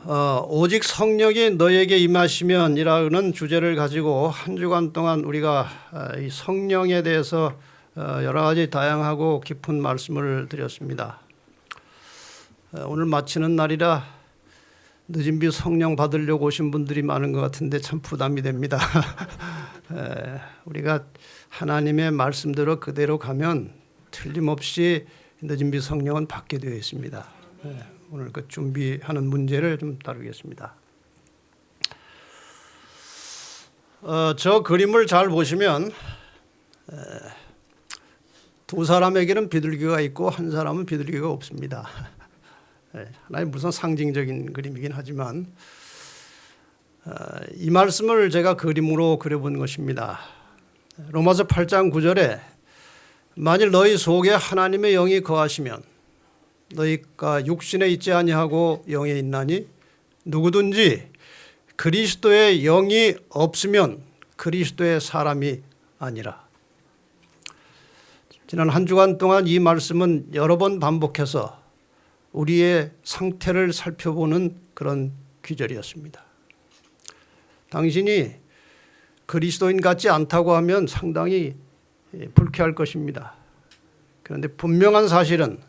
오직 성령이 너에게 임하시면이라는 주제를 가지고 한 주간 동안 우리가 이 성령에 대해서 여러 가지 다양하고 깊은 말씀을 드렸습니다. 오늘 마치는 날이라 늦은 비 성령 받으려고 오신 분들이 많은 것 같은데 참 부담이 됩니다. 우리가 하나님의 말씀대로 그대로 가면 틀림없이 늦은 비 성령은 받게 되어 있습니다. 오늘 그 준비하는 문제를 좀 다루겠습니다. 저 그림을 잘 보시면 두 사람에게는 비둘기가 있고 한 사람은 비둘기가 없습니다. 하나의 무슨 상징적인 그림이긴 하지만 이 말씀을 제가 그림으로 그려본 것입니다. 로마서 8장 9절에 만일 너희 속에 하나님의 영이 거하시면 너희가 육신에 있지 아니하고 영에 있나니 누구든지 그리스도의 영이 없으면 그리스도의 사람이 아니라. 지난 한 주간 동안 이 말씀은 여러 번 반복해서 우리의 상태를 살펴보는 그런 귀절이었습니다. 당신이 그리스도인 같지 않다고 하면 상당히 불쾌할 것입니다. 그런데 분명한 사실은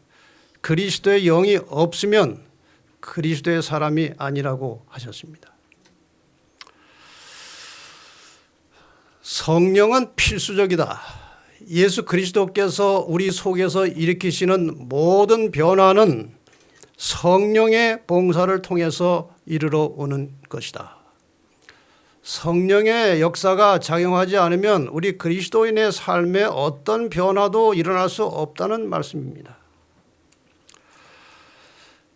그리스도의 영이 없으면 그리스도의 사람이 아니라고 하셨습니다. 성령은 필수적이다. 예수 그리스도께서 우리 속에서 일으키시는 모든 변화는 성령의 봉사를 통해서 이르러 오는 것이다. 성령의 역사가 작용하지 않으면 우리 그리스도인의 삶에 어떤 변화도 일어날 수 없다는 말씀입니다.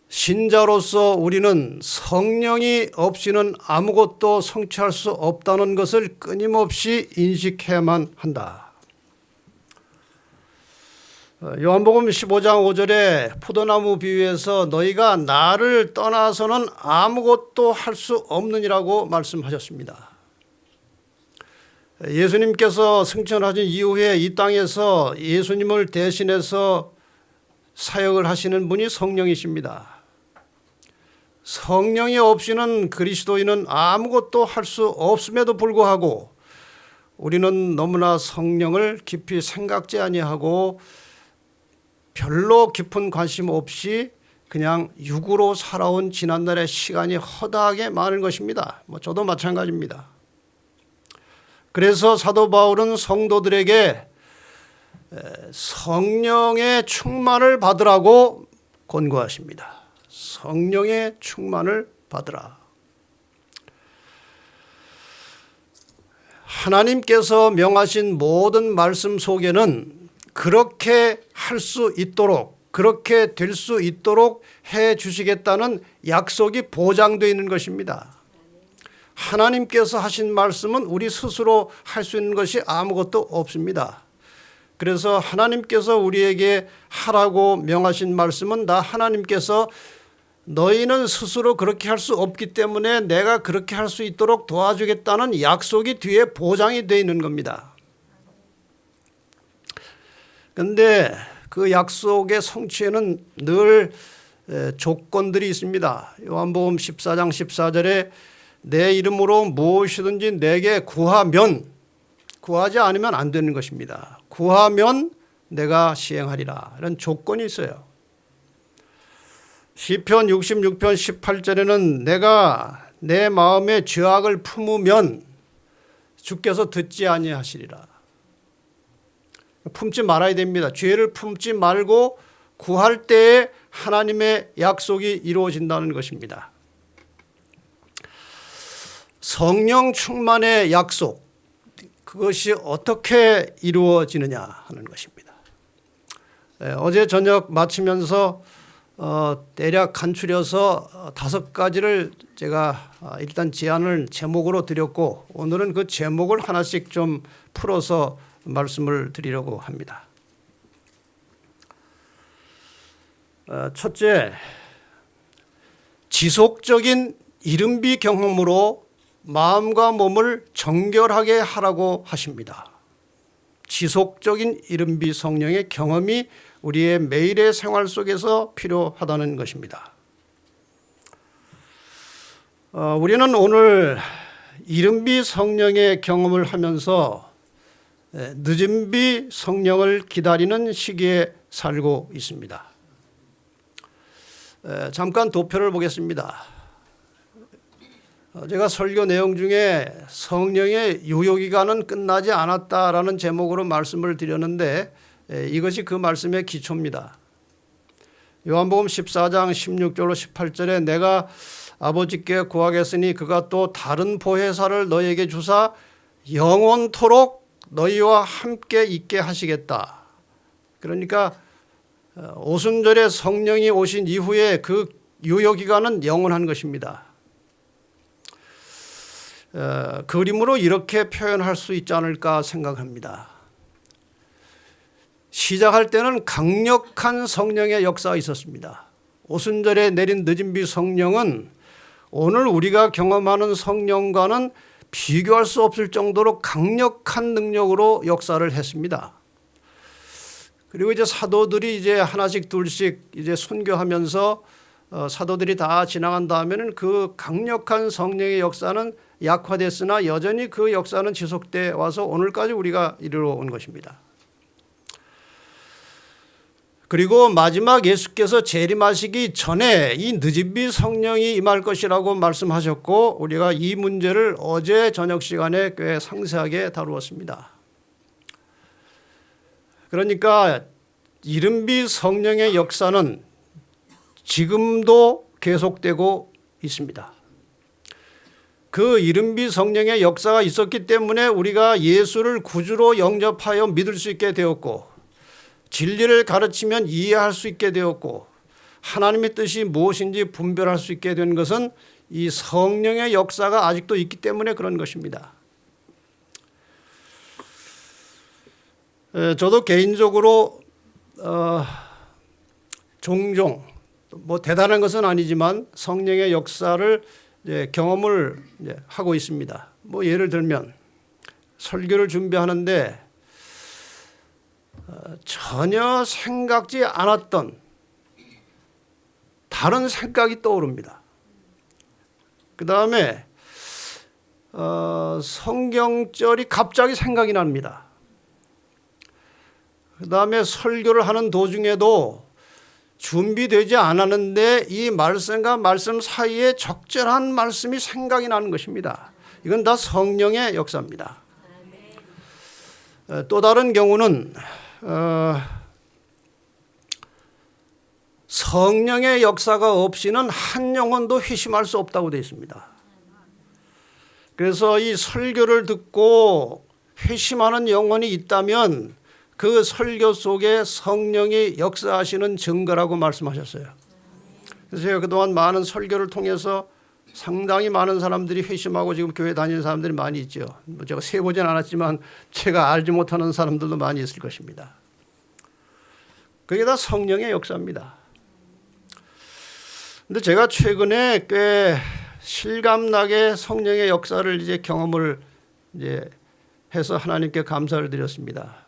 신자로서 우리는 성령이 없이는 아무것도 성취할 수 없다는 것을 끊임없이 인식해야만 한다. 요한복음 15장 5절에 포도나무 비유에서 너희가 나를 떠나서는 아무것도 할 수 없느니라고 말씀하셨습니다. 예수님께서 승천하신 이후에 이 땅에서 예수님을 대신해서 사역을 하시는 분이 성령이십니다. 성령이 없이는 그리스도인은 아무것도 할 수 없음에도 불구하고 우리는 너무나 성령을 깊이 생각지 아니하고 별로 깊은 관심 없이 그냥 육으로 살아온 지난날의 시간이 허다하게 많은 것입니다. 저도 마찬가지입니다. 그래서 사도 바울은 성도들에게 성령의 충만을 받으라고 권고하십니다. 성령의 충만을 받으라. 하나님께서 명하신 모든 말씀 속에는 그렇게 할 수 있도록, 그렇게 될 수 있도록 해 주시겠다는 약속이 보장되어 있는 것입니다. 하나님께서 하신 말씀은 우리 스스로 할 수 있는 것이 아무것도 없습니다. 그래서 하나님께서 우리에게 하라고 명하신 말씀은 다 하나님께서 너희는 스스로 그렇게 할 수 없기 때문에 내가 그렇게 할 수 있도록 도와주겠다는 약속이 뒤에 보장이 되어 있는 겁니다. 그런데 그 약속의 성취에는 늘 조건들이 있습니다. 요한복음 14장 14절에 내 이름으로 무엇이든지 내게 구하면, 구하지 않으면 안 되는 것입니다. 구하면 내가 시행하리라. 이런 조건이 있어요. 시편 66편 18절에는 내가 내 마음에 죄악을 품으면 주께서 듣지 아니하시리라. 품지 말아야 됩니다. 죄를 품지 말고 구할 때에 하나님의 약속이 이루어진다는 것입니다. 성령 충만의 약속, 그것이 어떻게 이루어지느냐 하는 것입니다. 어제 저녁 마치면서 대략 간추려서 5가지를 제가 일단 제안을 제목으로 드렸고 오늘은 그 제목을 하나씩 좀 풀어서 말씀을 드리려고 합니다. 첫째, 지속적인 이른비 경험으로 마음과 몸을 정결하게 하라고 하십니다. 지속적인 이른비 성령의 경험이 우리의 매일의 생활 속에서 필요하다는 것입니다. 우리는 오늘 이른비 성령의 경험을 하면서 늦은비 성령을 기다리는 시기에 살고 있습니다. 잠깐 도표를 보겠습니다. 제가 설교 내용 중에 성령의 유효기간은 끝나지 않았다라는 제목으로 말씀을 드렸는데 이것이 그 말씀의 기초입니다. 요한복음 14장 16절로 18절에 내가 아버지께 구하겠으니 그가 또 다른 보혜사를 너희에게 주사 영원토록 너희와 함께 있게 하시겠다. 그러니까 오순절에 성령이 오신 이후에 그 유효기간은 영원한 것입니다. 그림으로 이렇게 표현할 수 있지 않을까 생각합니다. 시작할 때는 강력한 성령의 역사가 있었습니다. 오순절에 내린 늦은비 성령은 오늘 우리가 경험하는 성령과는 비교할 수 없을 정도로 강력한 능력으로 역사를 했습니다. 그리고 이제 사도들이 이제 하나씩 둘씩 이제 순교하면서 사도들이 다 지나간 다음에는 그 강력한 성령의 역사는 약화됐으나 여전히 그 역사는 지속돼 와서 오늘까지 우리가 이르러 온 것입니다. 그리고 마지막 예수께서 재림하시기 전에 이 늦은비 성령이 임할 것이라고 말씀하셨고 우리가 이 문제를 어제 저녁 시간에 꽤 상세하게 다루었습니다. 그러니까 이른비 성령의 역사는 지금도 계속되고 있습니다. 그 이른비 성령의 역사가 있었기 때문에 우리가 예수를 구주로 영접하여 믿을 수 있게 되었고 진리를 가르치면 이해할 수 있게 되었고 하나님의 뜻이 무엇인지 분별할 수 있게 된 것은 이 성령의 역사가 아직도 있기 때문에 그런 것입니다. 저도 개인적으로 종종 뭐 대단한 것은 아니지만 성령의 역사를 경험을 하고 있습니다. 뭐 예를 들면 설교를 준비하는데 전혀 생각지 않았던 다른 생각이 떠오릅니다. 그 다음에 성경절이 갑자기 생각이 납니다. 그 다음에 설교를 하는 도중에도 준비되지 않았는데 이 말씀과 말씀 사이에 적절한 말씀이 생각이 나는 것입니다. 이건 다 성령의 역사입니다. 또 다른 경우는 성령의 역사가 없이는 한 영혼도 회심할 수 없다고 되어 있습니다. 그래서 이 설교를 듣고 회심하는 영혼이 있다면 그 설교 속에 성령이 역사하시는 증거라고 말씀하셨어요. 그래서 제가 그동안 많은 설교를 통해서 상당히 많은 사람들이 회심하고 지금 교회 다니는 사람들이 많이 있죠. 제가 세보진 않았지만 제가 알지 못하는 사람들도 많이 있을 것입니다. 그게 다 성령의 역사입니다. 근데 제가 최근에 꽤 실감나게 성령의 역사를 이제 경험을 이제 해서 하나님께 감사를 드렸습니다.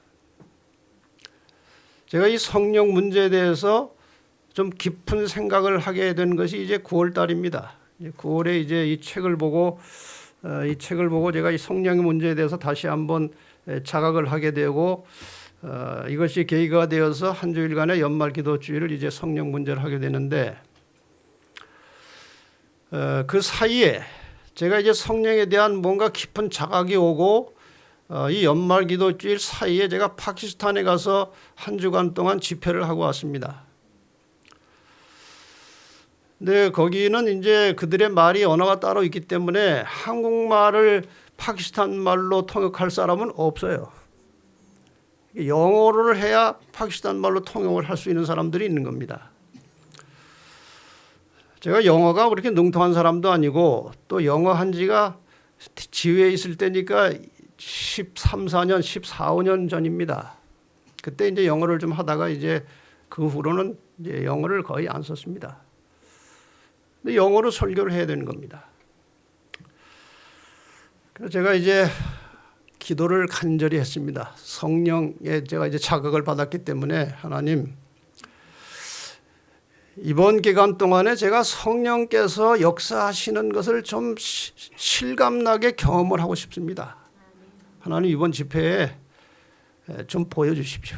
제가 이 성령 문제에 대해서 좀 깊은 생각을 하게 된 것이 이제 9월 달입니다. 9월에 이제 이 책을 보고 제가 이 성령의 문제에 대해서 다시 한번 자각을 하게 되고 이것이 계기가 되어서 한 주일간의 연말 기도 주일을 이제 성령 문제를 하게 되는데 그 사이에 제가 이제 성령에 대한 뭔가 깊은 자각이 오고 이 연말 기도 주일 사이에 제가 파키스탄에 가서 한 주간 동안 집회를 하고 왔습니다. 근데 거기는 이제 그들의 말이 언어가 따로 있기 때문에 한국말을 파키스탄 말로 통역할 사람은 없어요. 영어를 해야 파키스탄 말로 통역을 할 수 있는 사람들이 있는 겁니다. 제가 영어가 그렇게 능통한 사람도 아니고 또 영어 한 지가 지회에 있을 때니까 13, 14년, 14, 15년 전입니다. 그때 이제 영어를 좀 하다가 이제 그 후로는 이제 영어를 거의 안 썼습니다. 근데 영어로 설교를 해야 되는 겁니다. 그래서 제가 이제 기도를 간절히 했습니다. 성령에 제가 이제 자극을 받았기 때문에 하나님, 이번 기간 동안에 제가 성령께서 역사하시는 것을 좀 실감나게 경험을 하고 싶습니다. 하나님 이번 집회에 좀 보여주십시오.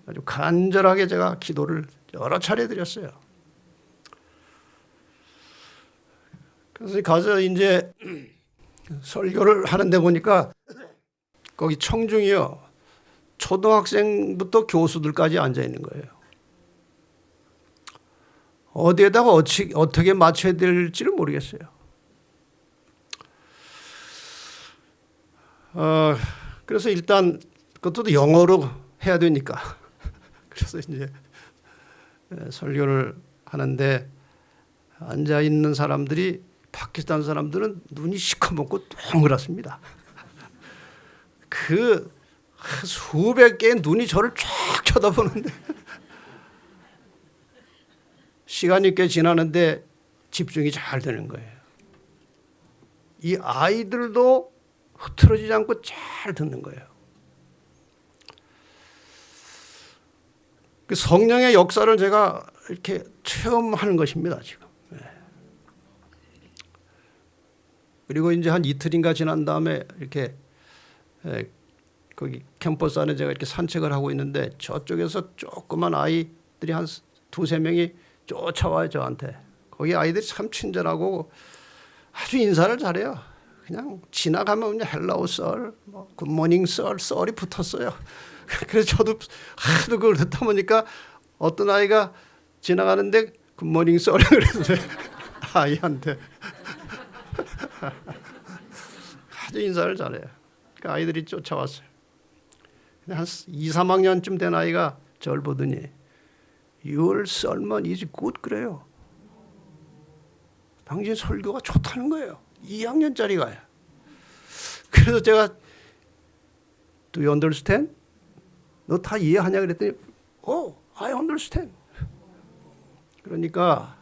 아주 간절하게 제가 기도를 여러 차례 드렸어요. 그래서 가서 이제 설교를 하는데 보니까 거기 청중이요, 초등학생부터 교수들까지 앉아 있는 거예요. 어디에다가 어떻게 맞춰야 될지를 모르겠어요. 그래서 일단 그것도 영어로 해야 되니까 그래서 이제 설교를 하는데 앉아 있는 사람들이, 파키스탄 사람들은 눈이 시커멓고 동그랗습니다. 그 수백 개의 눈이 저를 쫙 쳐다보는데 시간이 꽤 지나는데 집중이 잘 되는 거예요. 이 아이들도 흐트러지지 않고 잘 듣는 거예요. 그 성령의 역사를 제가 이렇게 체험하는 것입니다, 지금. 그리고 이제 한 이틀인가 지난 다음에 이렇게 거기 캠퍼스 안에 제가 이렇게 산책을 하고 있는데 저쪽에서 조그만 아이들이 한 두세 명이 쫓아와요, 저한테. 거기 아이들이 참 친절하고 아주 인사를 잘해요. 그냥 지나가면 그냥 헬로우 썰, 뭐 굿모닝 썰이 붙었어요. 그래서 저도 하도 그걸 듣다 보니까 어떤 아이가 지나가는데 굿모닝 썰이 그래서 아이한테 아주 인사를 잘해요. 그 아이들이 쫓아왔어요. 한 2, 3학년쯤 된 아이가 저를 보더니 Your sermon is good 그래요. 당신 설교가 좋다는 거예요. 2학년짜리가. 그래서 제가 Do you understand? 너 다 이해하냐 그랬더니 Oh, I understand. 그러니까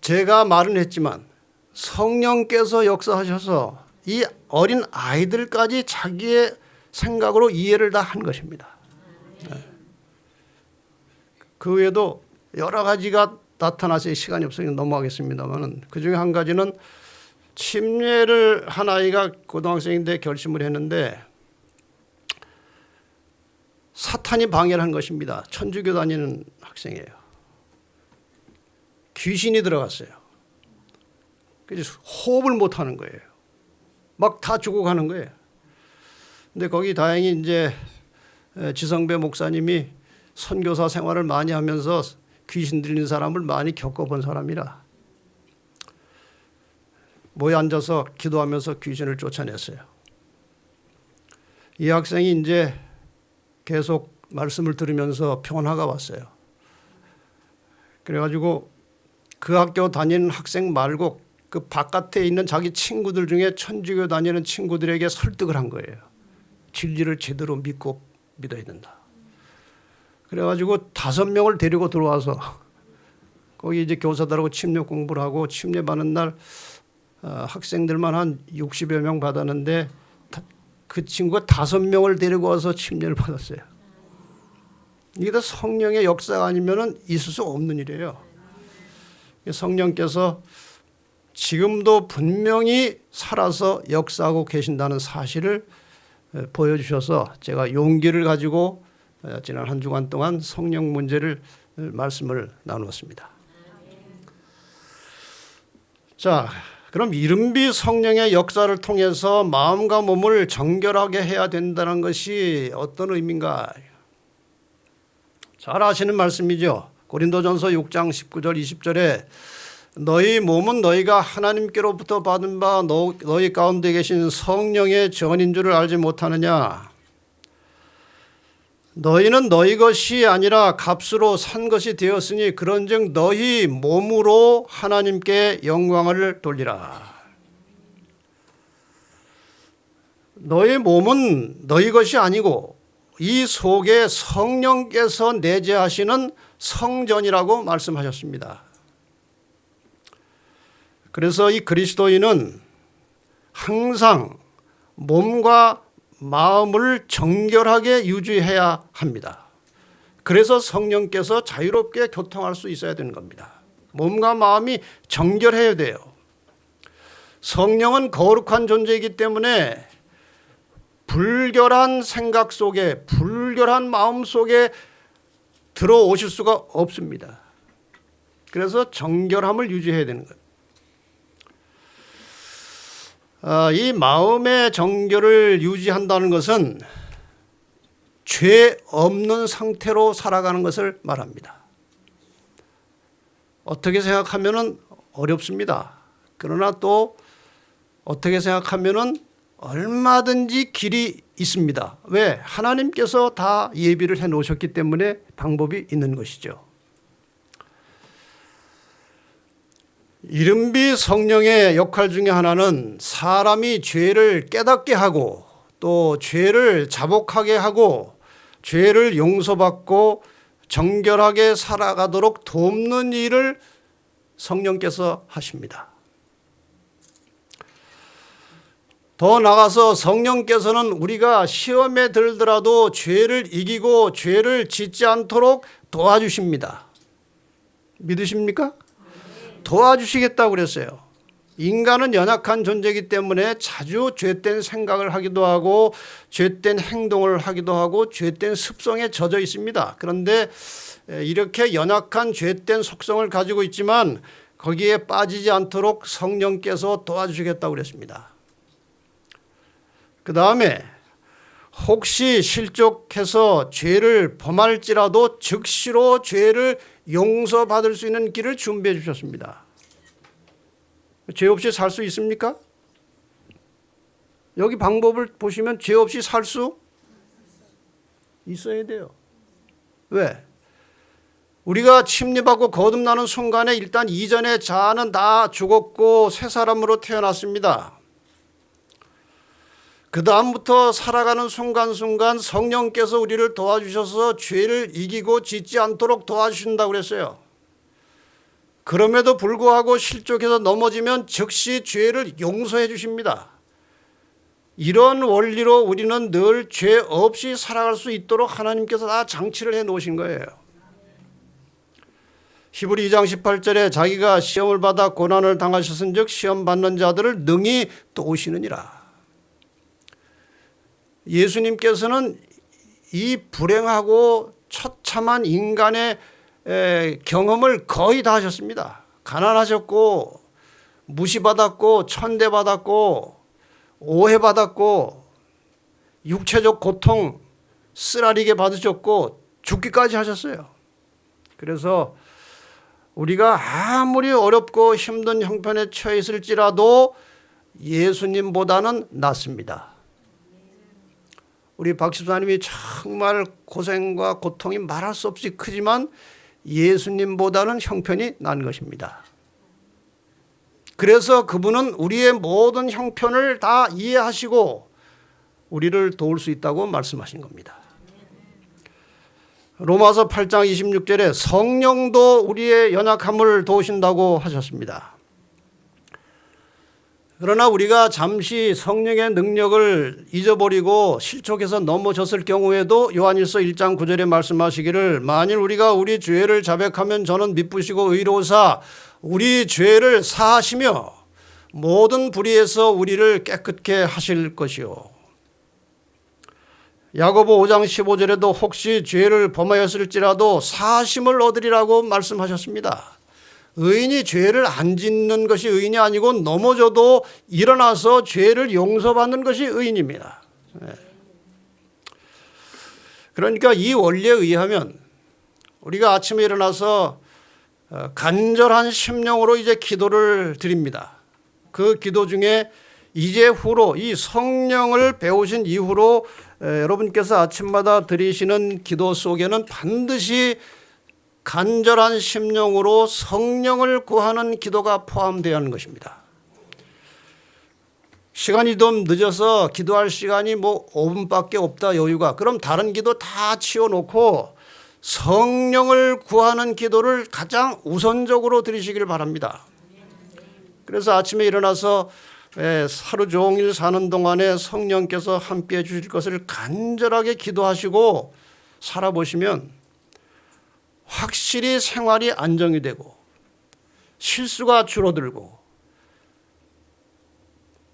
제가 말은 했지만 성령께서 역사하셔서 이 어린 아이들까지 자기의 생각으로 이해를 다 한 것입니다. 그 외에도 여러 가지가 나타나서 시간이 없으니 넘어가겠습니다만 그중에 한 가지는 침례를 한 아이가 고등학생인데 결심을 했는데 사탄이 방해를 한 것입니다. 천주교 다니는 학생이에요. 귀신이 들어갔어요. 그래서 호흡을 못하는 거예요. 막 다 죽어가는 거예요. 근데 거기 다행히 이제 지성배 목사님이 선교사 생활을 많이 하면서 귀신 들린 사람을 많이 겪어본 사람이라 모여 앉아서 기도하면서 귀신을 쫓아냈어요. 이 학생이 이제 계속 말씀을 들으면서 변화가 왔어요. 그래가지고 그 학교 다니는 학생 말고 그 바깥에 있는 자기 친구들 중에 천주교 다니는 친구들에게 설득을 한 거예요. 진리를 제대로 믿고 믿어야 된다. 그래가지고 5명을 데리고 들어와서 거기 이제 교사들하고 침례 공부를 하고 침례 받는 날 학생들만 한 60여 명 받았는데 그 친구가 5명을 데리고 와서 침례를 받았어요. 이게 다 성령의 역사가 아니면은 있을 수 없는 일이에요. 성령께서 지금도 분명히 살아서 역사하고 계신다는 사실을 보여주셔서 제가 용기를 가지고 지난 한 주간 동안 성령 문제를 말씀을 나누었습니다. 자, 그럼 이른비 성령의 역사를 통해서 마음과 몸을 정결하게 해야 된다는 것이 어떤 의미인가? 잘 아시는 말씀이죠. 고린도전서 6장 19절 20절에 너희 몸은 너희가 하나님께로부터 받은 바 너희 가운데 계신 성령의 전인 줄을 알지 못하느냐? 너희는 너희 것이 아니라 값으로 산 것이 되었으니 그런즉 너희 몸으로 하나님께 영광을 돌리라. 너희 몸은 너희 것이 아니고 이 속에 성령께서 내재하시는 성전이라고 말씀하셨습니다. 그래서 이 그리스도인은 항상 몸과 마음을 정결하게 유지해야 합니다. 그래서 성령께서 자유롭게 교통할 수 있어야 되는 겁니다. 몸과 마음이 정결해야 돼요. 성령은 거룩한 존재이기 때문에 불결한 생각 속에, 불결한 마음 속에 들어오실 수가 없습니다. 그래서 정결함을 유지해야 되는 거예요. 이 마음의 정결을 유지한다는 것은 죄 없는 상태로 살아가는 것을 말합니다. 어떻게 생각하면 어렵습니다. 그러나 또 어떻게 생각하면 얼마든지 길이 있습니다. 왜? 하나님께서 다 예비를 해 놓으셨기 때문에 방법이 있는 것이죠. 이른비 성령의 역할 중에 하나는 사람이 죄를 깨닫게 하고 또 죄를 자복하게 하고 죄를 용서받고 정결하게 살아가도록 돕는 일을 성령께서 하십니다. 더 나아가서 성령께서는 우리가 시험에 들더라도 죄를 이기고 죄를 짓지 않도록 도와주십니다. 믿으십니까? 도와주시겠다고 그랬어요. 인간은 연약한 존재이기 때문에 자주 죄된 생각을 하기도 하고 죄된 행동을 하기도 하고 죄된 습성에 젖어 있습니다. 그런데 이렇게 연약한 죄된 속성을 가지고 있지만 거기에 빠지지 않도록 성령께서 도와주시겠다고 그랬습니다. 그 다음에 혹시 실족해서 죄를 범할지라도 즉시로 죄를 용서받을 수 있는 길을 준비해 주셨습니다. 죄 없이 살 수 있습니까? 여기 방법을 보시면 죄 없이 살 수 있어야 돼요. 왜? 우리가 침입하고 거듭나는 순간에 일단 이전의 자아는 다 죽었고 새 사람으로 태어났습니다. 그 다음부터 살아가는 순간순간 성령께서 우리를 도와주셔서 죄를 이기고 짓지 않도록 도와주신다고 그랬어요. 그럼에도 불구하고 실족해서 넘어지면 즉시 죄를 용서해 주십니다. 이런 원리로 우리는 늘 죄 없이 살아갈 수 있도록 하나님께서 다 장치를 해 놓으신 거예요. 히브리 2장 18절에 자기가 시험을 받아 고난을 당하셨은즉 시험 받는 자들을 능히 도우시느니라. 예수님께서는 이 불행하고 처참한 인간의 경험을 거의 다 하셨습니다. 가난하셨고 무시받았고 천대받았고 오해받았고 육체적 고통 쓰라리게 받으셨고 죽기까지 하셨어요. 그래서 우리가 아무리 어렵고 힘든 형편에 처해 있을지라도 예수님보다는 낫습니다. 우리 박 집사님이 정말 고생과 고통이 말할 수 없이 크지만 예수님보다는 형편이 난 것입니다. 그래서 그분은 우리의 모든 형편을 다 이해하시고 우리를 도울 수 있다고 말씀하신 겁니다. 로마서 8장 26절에 성령도 우리의 연약함을 도우신다고 하셨습니다. 그러나 우리가 잠시 성령의 능력을 잊어버리고 실족해서 넘어졌을 경우에도 요한일서 1장 9절에 말씀하시기를 만일 우리가 우리 죄를 자백하면 저는 미쁘시고 의로우사 우리 죄를 사하시며 모든 불의에서 우리를 깨끗게 하실 것이요. 야고보 5장 15절에도 혹시 죄를 범하였을지라도 사하심을 얻으리라고 말씀하셨습니다. 의인이 죄를 안 짓는 것이 의인이 아니고 넘어져도 일어나서 죄를 용서받는 것이 의인입니다. 그러니까 이 원리에 의하면 우리가 아침에 일어나서 간절한 심령으로 이제 기도를 드립니다. 그 기도 중에 이제 후로 이 성령을 배우신 이후로 여러분께서 아침마다 드리시는 기도 속에는 반드시 간절한 심령으로 성령을 구하는 기도가 포함되어야 하는 것입니다. 시간이 좀 늦어서 기도할 시간이 5분밖에 없다 여유가. 그럼 다른 기도 다 치워놓고 성령을 구하는 기도를 가장 우선적으로 드리시길 바랍니다. 그래서 아침에 일어나서 하루 종일 사는 동안에 성령께서 함께해 주실 것을 간절하게 기도하시고 살아보시면 확실히 생활이 안정이 되고 실수가 줄어들고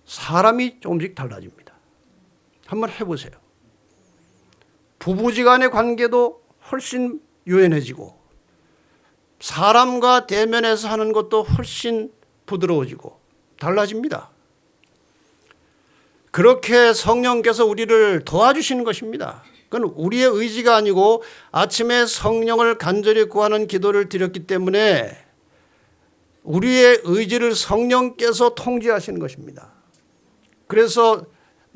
사람이 조금씩 달라집니다. 한번 해보세요. 부부지간의 관계도 훨씬 유연해지고 사람과 대면해서 하는 것도 훨씬 부드러워지고 달라집니다. 그렇게 성령께서 우리를 도와주시는 것입니다. 그건 우리의 의지가 아니고 아침에 성령을 간절히 구하는 기도를 드렸기 때문에 우리의 의지를 성령께서 통제하시는 것입니다. 그래서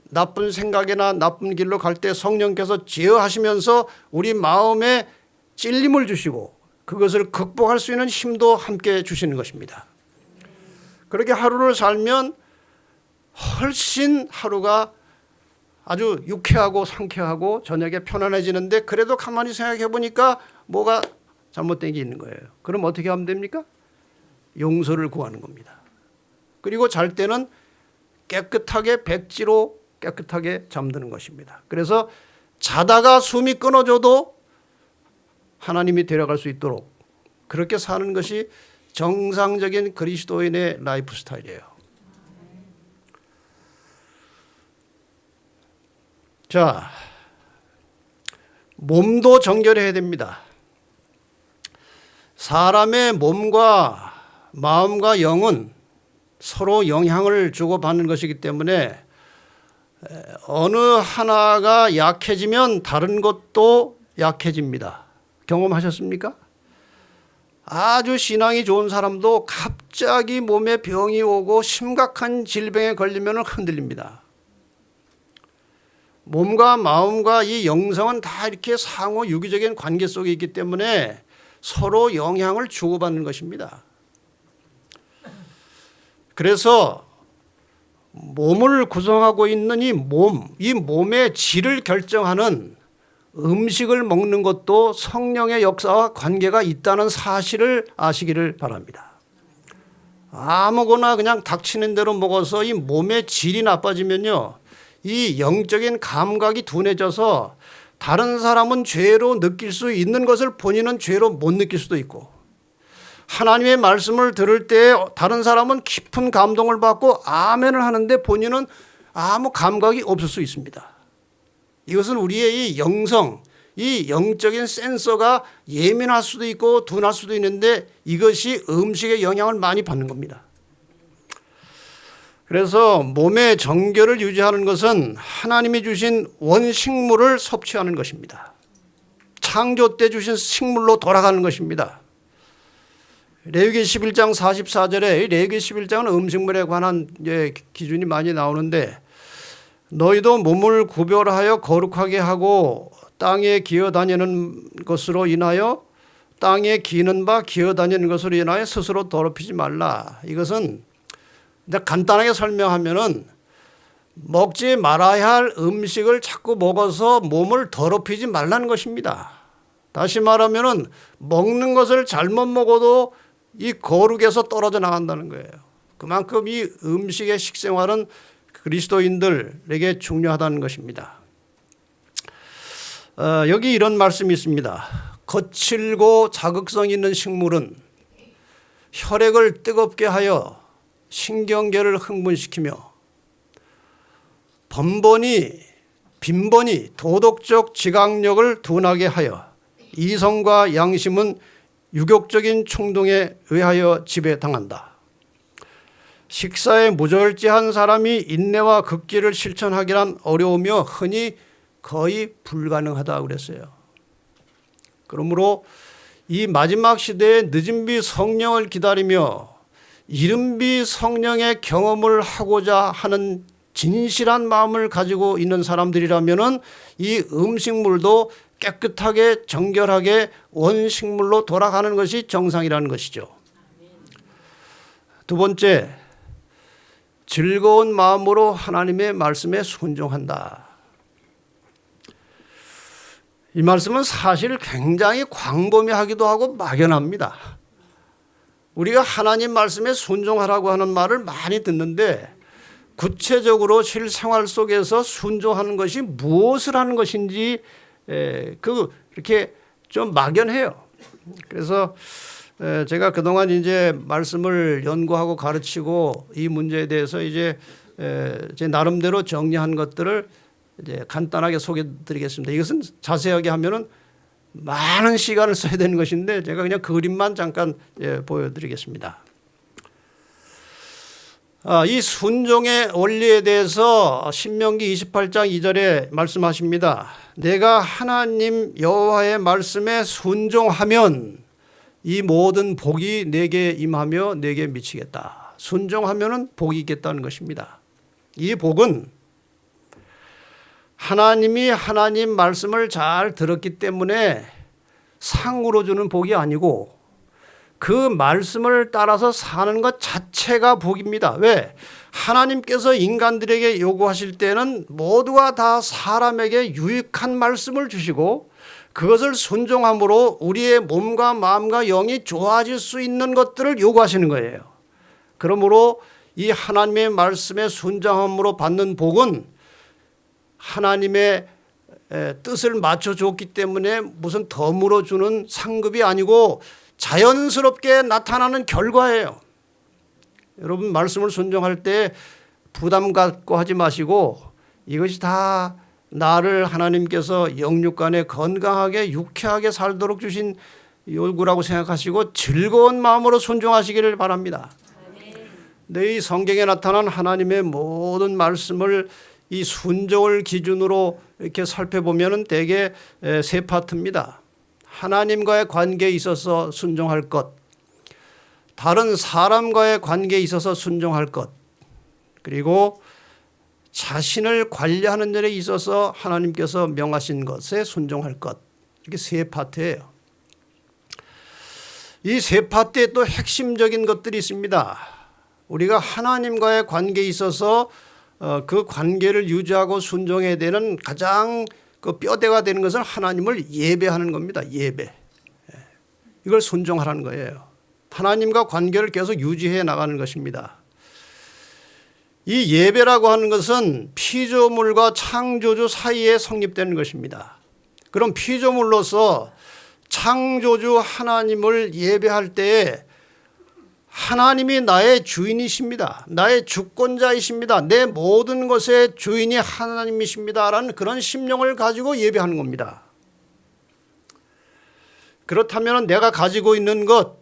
나쁜 생각이나 나쁜 길로 갈 때 성령께서 제어하시면서 우리 마음에 찔림을 주시고 그것을 극복할 수 있는 힘도 함께 주시는 것입니다. 그렇게 하루를 살면 훨씬 하루가 아주 유쾌하고 상쾌하고 저녁에 편안해지는데 그래도 가만히 생각해 보니까 뭐가 잘못된 게 있는 거예요. 그럼 어떻게 하면 됩니까? 용서를 구하는 겁니다. 그리고 잘 때는 깨끗하게 백지로 깨끗하게 잠드는 것입니다. 그래서 자다가 숨이 끊어져도 하나님이 데려갈 수 있도록 그렇게 사는 것이 정상적인 그리스도인의 라이프 스타일이에요. 자, 몸도 정결해야 됩니다. 사람의 몸과 마음과 영은 서로 영향을 주고받는 것이기 때문에 어느 하나가 약해지면 다른 것도 약해집니다. 경험하셨습니까? 아주 신앙이 좋은 사람도 갑자기 몸에 병이 오고 심각한 질병에 걸리면 흔들립니다. 몸과 마음과 이 영성은 다 이렇게 상호 유기적인 관계 속에 있기 때문에 서로 영향을 주고받는 것입니다. 그래서 몸을 구성하고 있는 이 몸의 질을 결정하는 음식을 먹는 것도 성령의 역사와 관계가 있다는 사실을 아시기를 바랍니다. 아무거나 그냥 닥치는 대로 먹어서 이 몸의 질이 나빠지면요, 이 영적인 감각이 둔해져서 다른 사람은 죄로 느낄 수 있는 것을 본인은 죄로 못 느낄 수도 있고, 하나님의 말씀을 들을 때 다른 사람은 깊은 감동을 받고 아멘을 하는데 본인은 아무 감각이 없을 수 있습니다. 이것은 우리의 이 영성, 이 영적인 센서가 예민할 수도 있고 둔할 수도 있는데 이것이 음식의 영향을 많이 받는 겁니다. 그래서 몸의 정결을 유지하는 것은 하나님이 주신 원식물을 섭취하는 것입니다. 창조 때 주신 식물로 돌아가는 것입니다. 레위기 11장 44절에 레위기 11장은 음식물에 관한 기준이 많이 나오는데, 너희도 몸을 구별하여 거룩하게 하고 땅에 기어다니는 것으로 인하여 땅에 기는 바 기어다니는 것으로 인하여 스스로 더럽히지 말라. 이것은 간단하게 설명하면은 먹지 말아야 할 음식을 자꾸 먹어서 몸을 더럽히지 말라는 것입니다. 다시 말하면은 먹는 것을 잘못 먹어도 이 거룩에서 떨어져 나간다는 거예요. 그만큼 이 음식의 식생활은 그리스도인들에게 중요하다는 것입니다. 여기 이런 말씀이 있습니다. 거칠고 자극성 있는 식물은 혈액을 뜨겁게 하여 신경계를 흥분시키며 빈번히 도덕적 지각력을 둔하게 하여 이성과 양심은 유격적인 충동에 의하여 지배당한다. 식사에 무절제한 사람이 인내와 극기를 실천하기란 어려우며 흔히 거의 불가능하다 그랬어요. 그러므로 이 마지막 시대에 늦은비 성령을 기다리며 이른비 성령의 경험을 하고자 하는 진실한 마음을 가지고 있는 사람들이라면은 이 음식물도 깨끗하게 정결하게 원식물로 돌아가는 것이 정상이라는 것이죠. 두 번째, 즐거운 마음으로 하나님의 말씀에 순종한다. 이 말씀은 사실 굉장히 광범위하기도 하고 막연합니다. 우리가 하나님 말씀에 순종하라고 하는 말을 많이 듣는데 구체적으로 실생활 속에서 순종하는 것이 무엇을 하는 것인지 이렇게 좀 막연해요. 그래서 제가 그동안 이제 말씀을 연구하고 가르치고 이 문제에 대해서 이제 제 나름대로 정리한 것들을 이제 간단하게 소개드리겠습니다. 이것은 자세하게 하면은 많은 시간을 써야 되는 것인데 제가 그냥 그림만 잠깐 보여드리겠습니다. 이 순종의 원리에 대해서 신명기 28장 2절에 말씀하십니다. 내가 하나님 여호와의 말씀에 순종하면 이 모든 복이 내게 임하며 내게 미치겠다. 순종하면은 복이 있겠다는 것입니다. 이 복은 하나님이 하나님 말씀을 잘 들었기 때문에 상으로 주는 복이 아니고 그 말씀을 따라서 사는 것 자체가 복입니다. 왜? 하나님께서 인간들에게 요구하실 때는 모두가 다 사람에게 유익한 말씀을 주시고 그것을 순종함으로 우리의 몸과 마음과 영이 좋아질 수 있는 것들을 요구하시는 거예요. 그러므로 이 하나님의 말씀에 순종함으로 받는 복은 하나님의 뜻을 맞춰줬기 때문에 무슨 덤으로 주는 상급이 아니고 자연스럽게 나타나는 결과예요. 여러분 말씀을 순종할 때 부담 갖고 하지 마시고 이것이 다 나를 하나님께서 영육간에 건강하게 유쾌하게 살도록 주신 요구라고 생각하시고 즐거운 마음으로 순종하시기를 바랍니다. 네, 이 성경에 나타난 하나님의 모든 말씀을 이 순종을 기준으로 이렇게 살펴보면 대개 세 파트입니다. 하나님과의 관계에 있어서 순종할 것, 다른 사람과의 관계에 있어서 순종할 것, 그리고 자신을 관리하는 일에 있어서 하나님께서 명하신 것에 순종할 것. 이렇게 세 파트예요. 이 세 파트에 또 핵심적인 것들이 있습니다. 우리가 하나님과의 관계에 있어서 그 관계를 유지하고 순종해야 되는 가장 그 뼈대가 되는 것은 하나님을 예배하는 겁니다. 예배. 이걸 순종하라는 거예요. 하나님과 관계를 계속 유지해 나가는 것입니다. 이 예배라고 하는 것은 피조물과 창조주 사이에 성립되는 것입니다. 그럼 피조물로서 창조주 하나님을 예배할 때에 하나님이 나의 주인이십니다. 나의 주권자이십니다. 내 모든 것의 주인이 하나님이십니다라는 그런 심령을 가지고 예배하는 겁니다. 그렇다면 내가 가지고 있는 것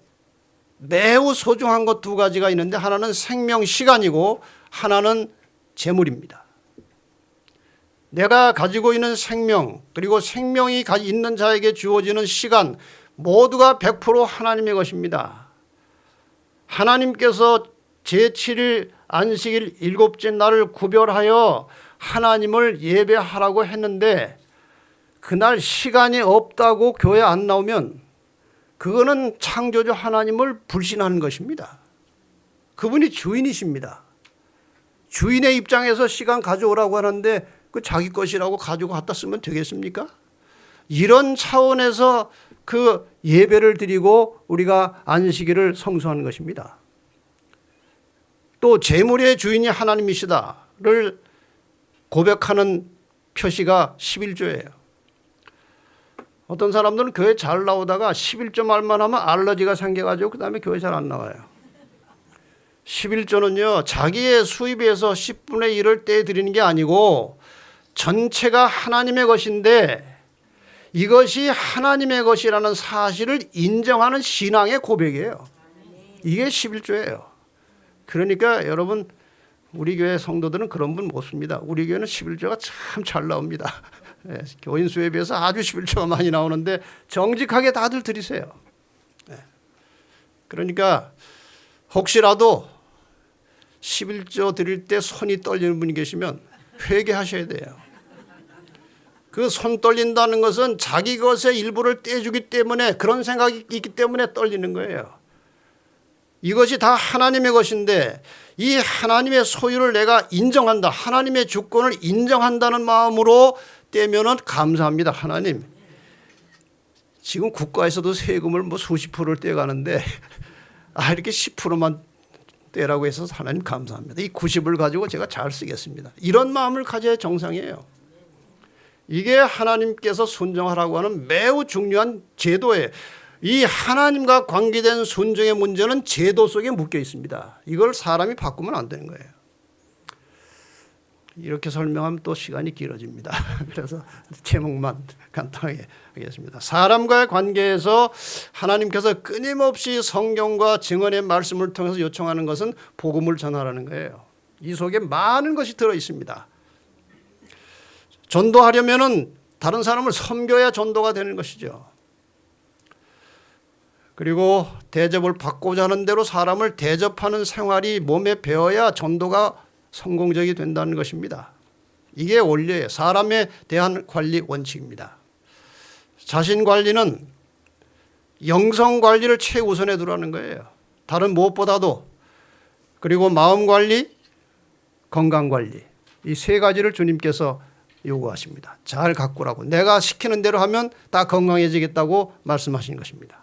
매우 소중한 것 두 가지가 있는데 하나는 생명 시간이고 하나는 재물입니다. 내가 가지고 있는 생명 그리고 생명이 있는 자에게 주어지는 시간 모두가 100% 하나님의 것입니다. 하나님께서 제7일 안식일 일곱째 날을 구별하여 하나님을 예배하라고 했는데 그날 시간이 없다고 교회 안 나오면 그거는 창조주 하나님을 불신하는 것입니다. 그분이 주인이십니다. 주인의 입장에서 시간 가져오라고 하는데 그 자기 것이라고 가지고 갖다 쓰면 되겠습니까? 이런 차원에서 그 예배를 드리고 우리가 안식일을 성수하는 것입니다. 또 재물의 주인이 하나님이시다를 고백하는 표시가 11조예요. 어떤 사람들은 교회 잘 나오다가 11조 말만 하면 알러지가 생겨가지고 그 다음에 교회 잘 안 나와요. 11조는요 자기의 수입에서 10분의 1을 떼드리는 게 아니고 전체가 하나님의 것인데 이것이 하나님의 것이라는 사실을 인정하는 신앙의 고백이에요. 이게 11조예요. 그러니까 여러분 우리 교회 성도들은 그런 분 못 씁니다. 우리 교회는 11조가 참 잘 나옵니다. 교인 수에 비해서 아주 11조가 많이 나오는데 정직하게 다들 드리세요. 그러니까 혹시라도 11조 드릴 때 손이 떨리는 분이 계시면 회개하셔야 돼요. 그 손 떨린다는 것은 자기 것의 일부를 떼주기 때문에 그런 생각이 있기 때문에 떨리는 거예요. 이것이 다 하나님의 것인데 이 하나님의 소유를 내가 인정한다. 하나님의 주권을 인정한다는 마음으로 떼면은 감사합니다. 하나님. 지금 국가에서도 세금을 뭐 수십 프로를 떼가는데 이렇게 10%만 떼라고 해서 하나님 감사합니다. 이 90을 가지고 제가 잘 쓰겠습니다. 이런 마음을 가져야 정상이에요. 이게 하나님께서 순종하라고 하는 매우 중요한 제도예요. 이 하나님과 관계된 순종의 문제는 제도 속에 묶여 있습니다. 이걸 사람이 바꾸면 안 되는 거예요. 이렇게 설명하면 또 시간이 길어집니다. 그래서 제목만 간단하게 하겠습니다. 사람과의 관계에서 하나님께서 끊임없이 성경과 증언의 말씀을 통해서 요청하는 것은 복음을 전하라는 거예요. 이 속에 많은 것이 들어 있습니다. 전도하려면은 다른 사람을 섬겨야 전도가 되는 것이죠. 그리고 대접을 받고자 하는 대로 사람을 대접하는 생활이 몸에 배어야 전도가 성공적이 된다는 것입니다. 이게 원리예요. 사람에 대한 관리 원칙입니다. 자신 관리는 영성 관리를 최우선에 두라는 거예요. 다른 무엇보다도. 그리고 마음 관리, 건강 관리. 이 세 가지를 주님께서 요구하십니다. 잘 가꾸라고. 내가 시키는 대로 하면 다 건강해지겠다고 말씀하신 것입니다.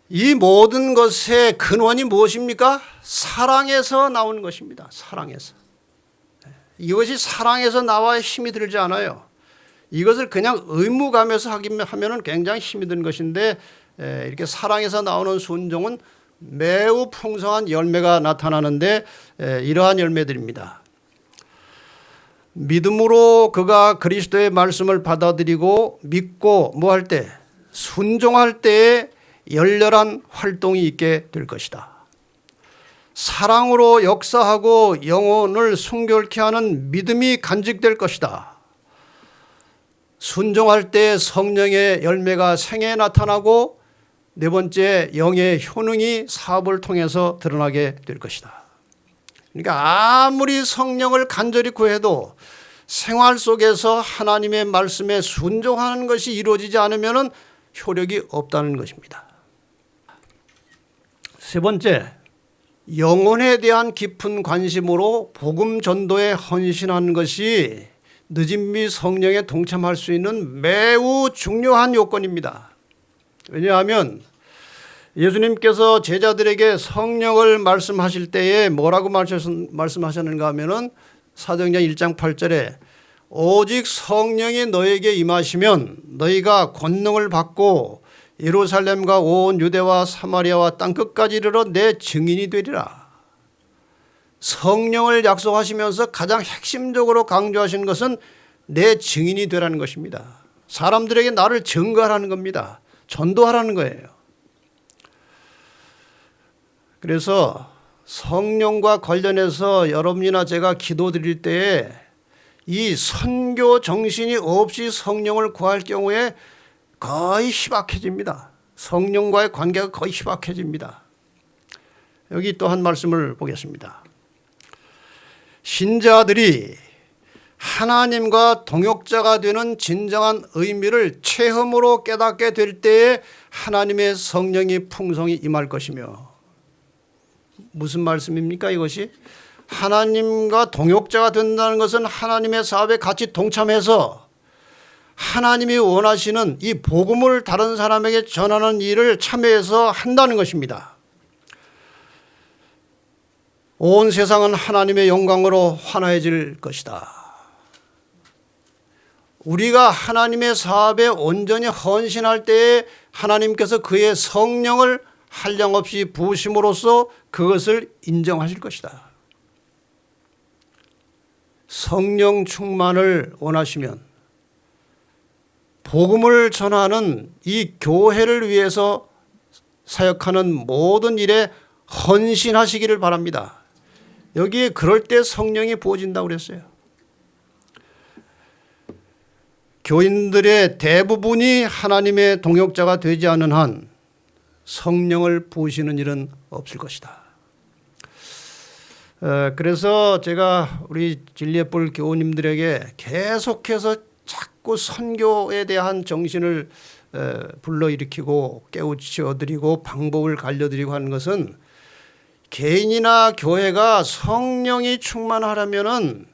이 모든 것의 근원이 무엇입니까? 사랑에서 나오는 것입니다. 사랑에서. 이것이 사랑에서 나와야 힘이 들지 않아요. 이것을 그냥 의무감에서 하면은 굉장히 힘이 드는 것인데, 이렇게 사랑에서 나오는 순종은 매우 풍성한 열매가 나타나는데, 이러한 열매들입니다. 믿음으로 그가 그리스도의 말씀을 받아들이고 믿고 뭐 할 때, 순종할 때에 열렬한 활동이 있게 될 것이다. 사랑으로 역사하고 영혼을 순결케 하는 믿음이 간직될 것이다. 순종할 때 성령의 열매가 생애에 나타나고 네 번째 영의 효능이 사업을 통해서 드러나게 될 것이다. 그러니까 아무리 성령을 간절히 구해도 생활 속에서 하나님의 말씀에 순종하는 것이 이루어지지 않으면 효력이 없다는 것입니다. 세 번째, 영혼에 대한 깊은 관심으로 복음 전도에 헌신하는 것이 늦은미 성령에 동참할 수 있는 매우 중요한 요건입니다. 왜냐하면 예수님께서 제자들에게 성령을 말씀하실 때에 뭐라고 말씀하셨는가 하면은 사도행전 1장 8절에 오직 성령이 너에게 임하시면 너희가 권능을 받고 예루살렘과 온 유대와 사마리아와 땅끝까지 이르러 내 증인이 되리라. 성령을 약속하시면서 가장 핵심적으로 강조하시는 것은 내 증인이 되라는 것입니다. 사람들에게 나를 증거하라는 겁니다. 전도하라는 거예요. 그래서 성령과 관련해서 여러분이나 제가 기도드릴 때에 이 선교 정신이 없이 성령을 구할 경우에 거의 희박해집니다. 성령과의 관계가 거의 희박해집니다. 여기 또 한 말씀을 보겠습니다. 신자들이 하나님과 동역자가 되는 진정한 의미를 체험으로 깨닫게 될 때에 하나님의 성령이 풍성히 임할 것이며, 무슨 말씀입니까 이것이? 하나님과 동역자가 된다는 것은 하나님의 사업에 같이 동참해서 하나님이 원하시는 이 복음을 다른 사람에게 전하는 일을 참여해서 한다는 것입니다. 온 세상은 하나님의 영광으로 환호해질 것이다. 우리가 하나님의 사업에 온전히 헌신할 때에 하나님께서 그의 성령을 한량없이 부으심으로써 그것을 인정하실 것이다. 성령 충만을 원하시면 복음을 전하는 이 교회를 위해서 사역하는 모든 일에 헌신하시기를 바랍니다. 여기에 그럴 때 성령이 부어진다고 그랬어요. 교인들의 대부분이 하나님의 동역자가 되지 않은 한 성령을 부으시는 일은 없을 것이다. 그래서 제가 우리 진리의 뿔 교우님들에게 계속해서 자꾸 선교에 대한 정신을 불러일으키고 깨우쳐드리고 방법을 알려드리고 하는 것은, 개인이나 교회가 성령이 충만하려면은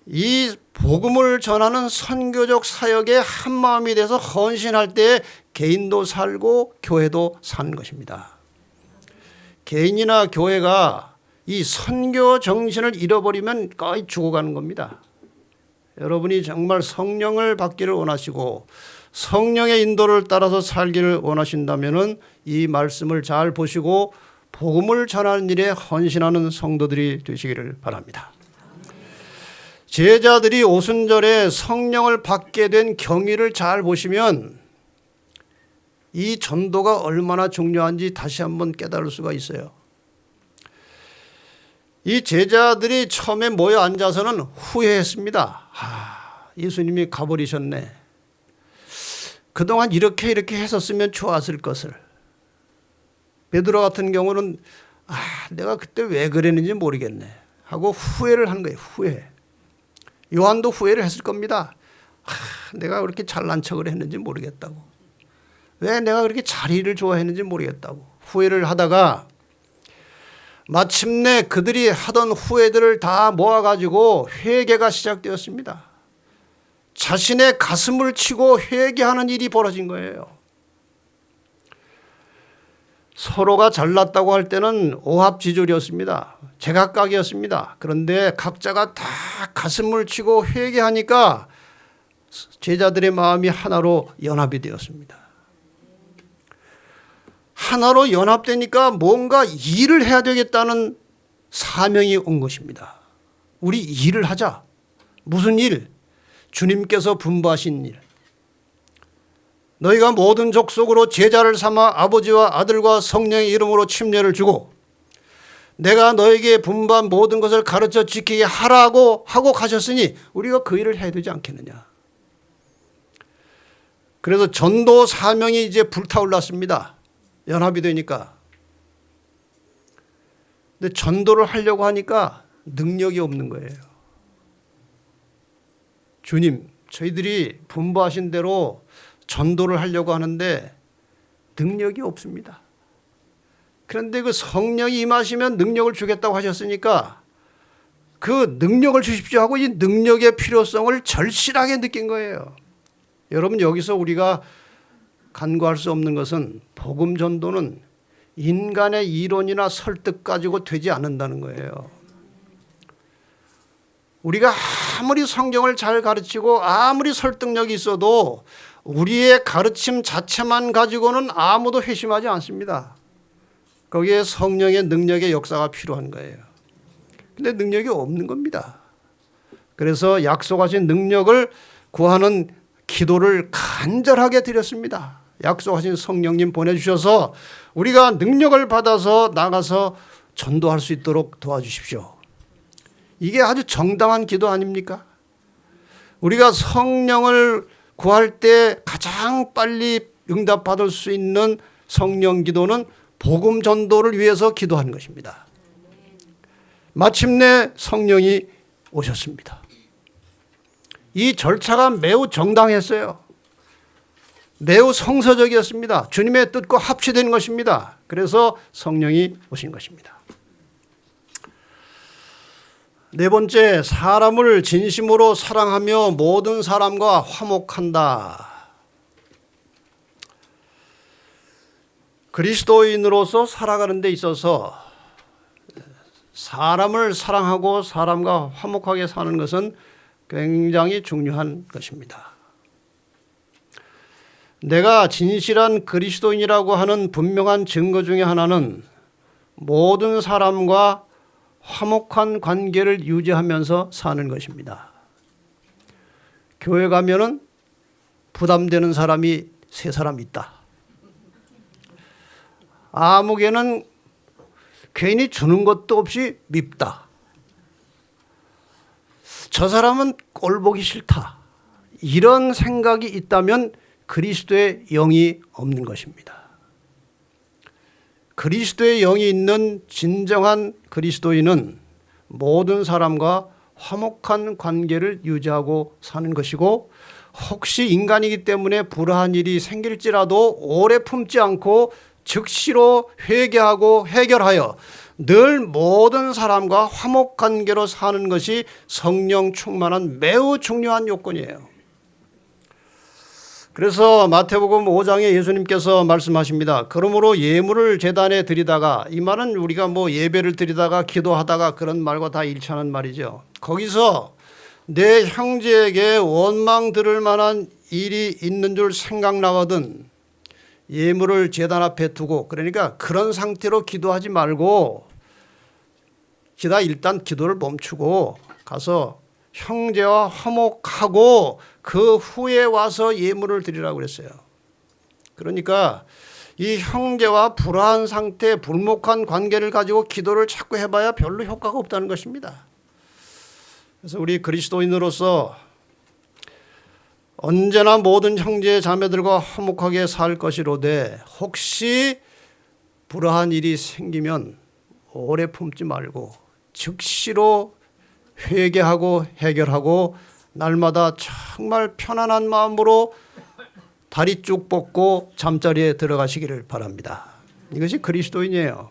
이 복음을 전하는 선교적 사역에 한 마음이 돼서 헌신할 때 개인도 살고 교회도 사는 것입니다. 개인이나 교회가 이 선교 정신을 잃어버리면 거의 죽어가는 겁니다. 여러분이 정말 성령을 받기를 원하시고 성령의 인도를 따라서 살기를 원하신다면은 이 말씀을 잘 보시고 복음을 전하는 일에 헌신하는 성도들이 되시기를 바랍니다. 제자들이 오순절에 성령을 받게 된 경위를 잘 보시면 이 전도가 얼마나 중요한지 다시 한번 깨달을 수가 있어요. 이 제자들이 처음에 모여 앉아서는 후회했습니다. 예수님이 가버리셨네. 그동안 이렇게 했었으면 좋았을 것을. 베드로 같은 경우는 내가 그때 왜 그랬는지 모르겠네 하고 후회를 한 거예요. 후회. 요한도 후회를 했을 겁니다. 내가 그렇게 잘난 척을 했는지 모르겠다고. 왜 내가 그렇게 자리를 좋아했는지 모르겠다고. 후회를 하다가 마침내 그들이 하던 후회들을 다 모아가지고 회개가 시작되었습니다. 자신의 가슴을 치고 회개하는 일이 벌어진 거예요. 서로가 잘났다고 할 때는 오합지졸이었습니다. 제각각이었습니다. 그런데 각자가 다 가슴을 치고 회개하니까 제자들의 마음이 하나로 연합이 되었습니다. 하나로 연합되니까 뭔가 일을 해야 되겠다는 사명이 온 것입니다. 우리 일을 하자. 무슨 일? 주님께서 분부하신 일. 너희가 모든 족속으로 제자를 삼아 아버지와 아들과 성령의 이름으로 침례를 주고 내가 너에게 분부한 모든 것을 가르쳐 지키게 하라고 하고 가셨으니 우리가 그 일을 해야 되지 않겠느냐. 그래서 전도 사명이 이제 불타올랐습니다. 연합이 되니까. 근데 전도를 하려고 하니까 능력이 없는 거예요. 주님, 저희들이 분부하신 대로 전도를 하려고 하는데 능력이 없습니다. 그런데 그 성령이 임하시면 능력을 주겠다고 하셨으니까 그 능력을 주십시오 하고 이 능력의 필요성을 절실하게 느낀 거예요. 여러분, 여기서 우리가 간과할 수 없는 것은 복음 전도는 인간의 이론이나 설득 가지고 되지 않는다는 거예요. 우리가 아무리 성경을 잘 가르치고 아무리 설득력이 있어도 우리의 가르침 자체만 가지고는 아무도 회심하지 않습니다. 거기에 성령의 능력의 역사가 필요한 거예요. 근데 능력이 없는 겁니다. 그래서 약속하신 능력을 구하는 기도를 간절하게 드렸습니다. 약속하신 성령님 보내주셔서 우리가 능력을 받아서 나가서 전도할 수 있도록 도와주십시오. 이게 아주 정당한 기도 아닙니까? 우리가 성령을 구할 때 가장 빨리 응답받을 수 있는 성령 기도는 복음 전도를 위해서 기도하는 것입니다. 마침내 성령이 오셨습니다. 이 절차가 매우 정당했어요. 매우 성서적이었습니다. 주님의 뜻과 합치된 것입니다. 그래서 성령이 오신 것입니다. 네 번째, 사람을 진심으로 사랑하며 모든 사람과 화목한다. 그리스도인으로서 살아가는 데 있어서 사람을 사랑하고 사람과 화목하게 사는 것은 굉장히 중요한 것입니다. 내가 진실한 그리스도인이라고 하는 분명한 증거 중에 하나는 모든 사람과 화목한 관계를 유지하면서 사는 것입니다. 교회 가면은 부담되는 사람이 3사람 있다. 아무개는 괜히 주는 것도 없이 밉다. 저 사람은 꼴 보기 싫다. 이런 생각이 있다면 그리스도의 영이 없는 것입니다. 그리스도의 영이 있는 진정한 그리스도인은 모든 사람과 화목한 관계를 유지하고 사는 것이고, 혹시 인간이기 때문에 불화한 일이 생길지라도 오래 품지 않고 즉시로 회개하고 해결하여 늘 모든 사람과 화목 관계로 사는 것이 성령 충만한 매우 중요한 요건이에요. 그래서 마태복음 5장에 예수님께서 말씀하십니다. 그러므로 예물을 제단에 드리다가, 이 말은 우리가 예배를 드리다가 기도하다가 그런 말과 다 일치하는 말이죠. 거기서 내 형제에게 원망 들을 만한 일이 있는 줄 생각나거든 예물을 제단 앞에 두고, 그러니까 그런 상태로 기도하지 말고 일단 기도를 멈추고 가서 형제와 화목하고 그 후에 와서 예물을 드리라고 그랬어요. 그러니까 이 형제와 불화한 상태, 불목한 관계를 가지고 기도를 자꾸 해봐야 별로 효과가 없다는 것입니다. 그래서 우리 그리스도인으로서 언제나 모든 형제 자매들과 화목하게 살 것이로되 혹시 불화한 일이 생기면 오래 품지 말고 즉시로 회개하고 해결하고 날마다 정말 편안한 마음으로 다리 쭉 뻗고 잠자리에 들어가시기를 바랍니다. 이것이 그리스도인이에요.